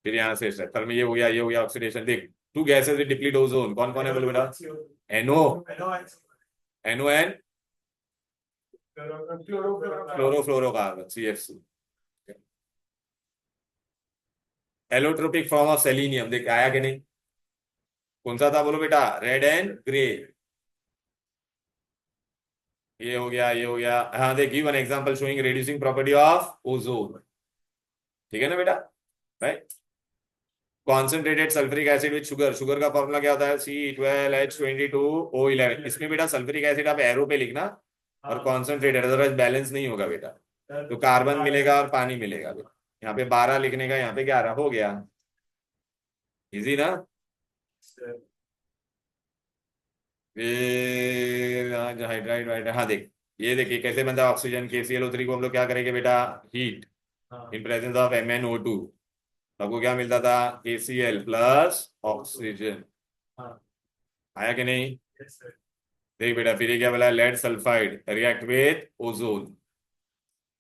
फिर यहाँ से थर्मी, ये हो गया, ये हो गया ऑक्सीडेशन। देख 2 गैसेस विद डिप्लीट ओजोन, कौन कौन है बोलो बेटा, NO, NO and chlorofluorocarbon CF2। Allotropic form of selenium, देख आया कि नहीं, कौन सा था बोलो बेटा, रेड एंड ग्रे। ये हो गया, ये हो गया, हाँ देख give an example showing reducing property of ozone, ठीक है ना बेटा, right. Concentrated sulphuric acid with sugar, sugar का फॉर्मूला क्या होता है, C12H22O11। इसमें बेटा सल्फ्यूरिक एसिड आप एरो पे लिखना, और कॉन्सेंट्रेटेड, अदरवाइज बैलेंस नहीं होगा बेटा, तो कार्बन मिलेगा और पानी मिलेगा बेटा। यहाँ पे 12 लिखने का, यहाँ पे 11 हो गया, इजी ना। फिर हाइड्राइड, हाँ देख, ये देखिए कैसे बनता है ऑक्सीजन, KClO3 को हम लोग क्या करेंगे बेटा, हीट हाँ इन प्रेजेंस ऑफ MnO2, आपको क्या मिलता था, KCl प्लस ऑक्सीजन। हाँ आया कि नहीं? yes sir देख बेटा, फिर ये क्या बोला, lead sulphide react with ozone.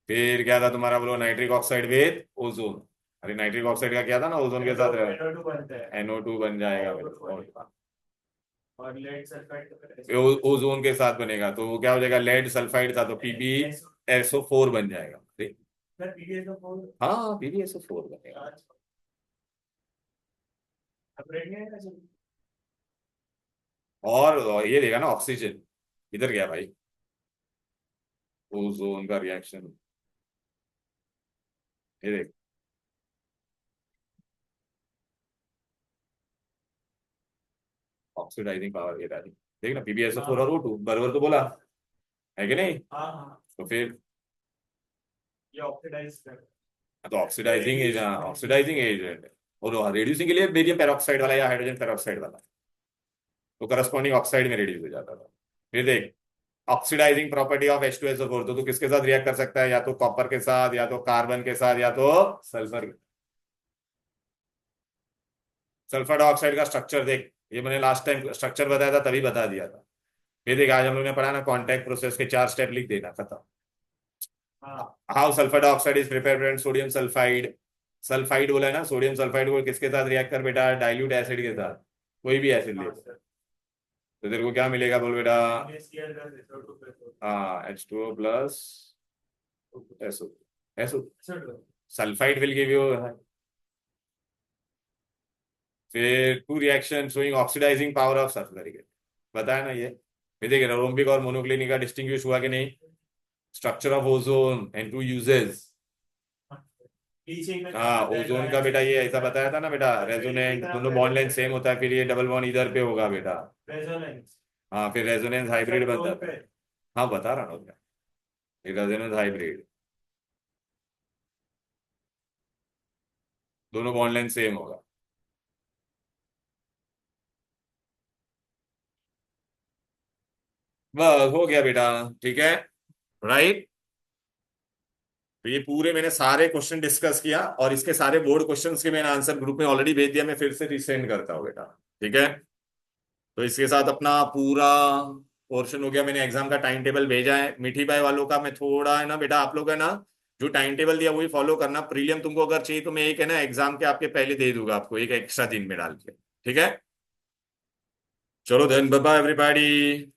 फिर क्या था तुम्हारा, बोलो नाइट्रिक ऑक्साइड विथ ओजोन। अरे नाइट्रिक ऑक्साइड का क्या था ना, ओजोन के साथ NO2 बनता है NO2 बन जाएगा NO2 बेटा, और लेड सल्फाइड ओजोन के साथ बनेगा तो वो क्या हो जाएगा, लेड सल्फाइड था तो PbSO4 बन जाएगा। अरे सर PbSO4 हाँ, PbSO4 बनेगा। सेपरेट नहीं है ना सर और ये देगा ना ऑक्सीजन, इधर गया भाई, ओजोन का रिएक्शन, ये देख, ऑक्सीडाइजिंग पावर, ये डाली, देख ना, PbSO4 और O2 बराबर तो बोला है कि नहीं? हाँ हाँ तो फिर ये ऑक्सीडाइज कर तो ऑक्सीडाइजिंग एजेंट, ऑक्सीडाइजिंग एजेंट, और रेड्यूसिंग के लिए बेरियम पेरोक्साइड वाला या हाइड्रोजन पेरोक्साइड वाला, तो करस्पॉन्डिंग ऑक्साइड में रिड्यूस हो जाता था। फिर देख, ऑक्सीडाइजिंग प्रॉपर्टी ऑफ H2SO4, तो तू किसके साथ रिएक्ट कर सकता है, या तो कॉपर के साथ, या तो कार्बन के साथ, या तो सल्फर। सल्फर डाइऑक्साइड का स्ट्रक्चर देख, ये मैंने लास्ट टाइम स्ट्रक्चर बताया था तभी बता दिया था। ये देख, आज हम लोग ने पढ़ा ना, कॉन्टैक्ट प्रोसेस के 4 स्टेप लिख देना, खत्म। हाँ how sulphur dioxide is prepared, sodium sulphide, sulphide बोला है ना, सोडियम सल्फाइड को किसके साथ रिएक्ट कर बेटा, डाइल्यूट एसिड के साथ, कोई भी एसिड ले, हाँ सर तो तेरे को क्या मिलेगा बोल बेटा, NaCl plus SO2 plus हाँ H2O plus SO, SO, SO2 sulphide will give you. फिर two reaction showing oxidising power of sulphuric, बताया ना ये। फिर देखिए रोम्बिक और मोनोक्लिनिक का डिस्टिंग्विश हुआ कि नहीं, structure of ozone and two uses. Teaching में हाँ, ओजोन का बेटा ये ऐसा बताया था ना बेटा, रेजोनेंट, दोनों बॉन्ड लेंथ सेम होता है, फिर ये डबल बॉन्ड इधर पे होगा बेटा। रेजोनेंस हाँ, फिर रेजोनेंस हाइब्रिड बनता है। हाँ बता रहा हूँ, ये रेजोनेंस हाइब्रिड, दोनों बॉन्ड लेंथ सेम होगा। बस हो गया बेटा, ठीक है, राइट। तो ये पूरे मैंने सारे क्वेश्चन डिस्कस किया, और इसके सारे बोर्ड क्वेश्चंस के मैंने आंसर ग्रुप में ऑलरेडी भेज दिया, मैं फिर से रिसेंड करता हूँ बेटा, ठीक है। तो इसके साथ अपना पूरा पोर्शन हो गया, मैंने एग्जाम का टाइम टेबल भेजा है मीठी बाई वालों का, मैं थोड़ा है ना बेटा, आप लोग है ना जो टाइम टेबल दिया वही फॉलो करना, प्रीलियम तुमको अगर चाहिए तो मैं एक है ना एग्जाम के आपके पहले दे दूंगा आपको, एक एक्स्ट्रा दिन में डाल के, ठीक है। चलो देन, बाय बाय एवरीबॉडी।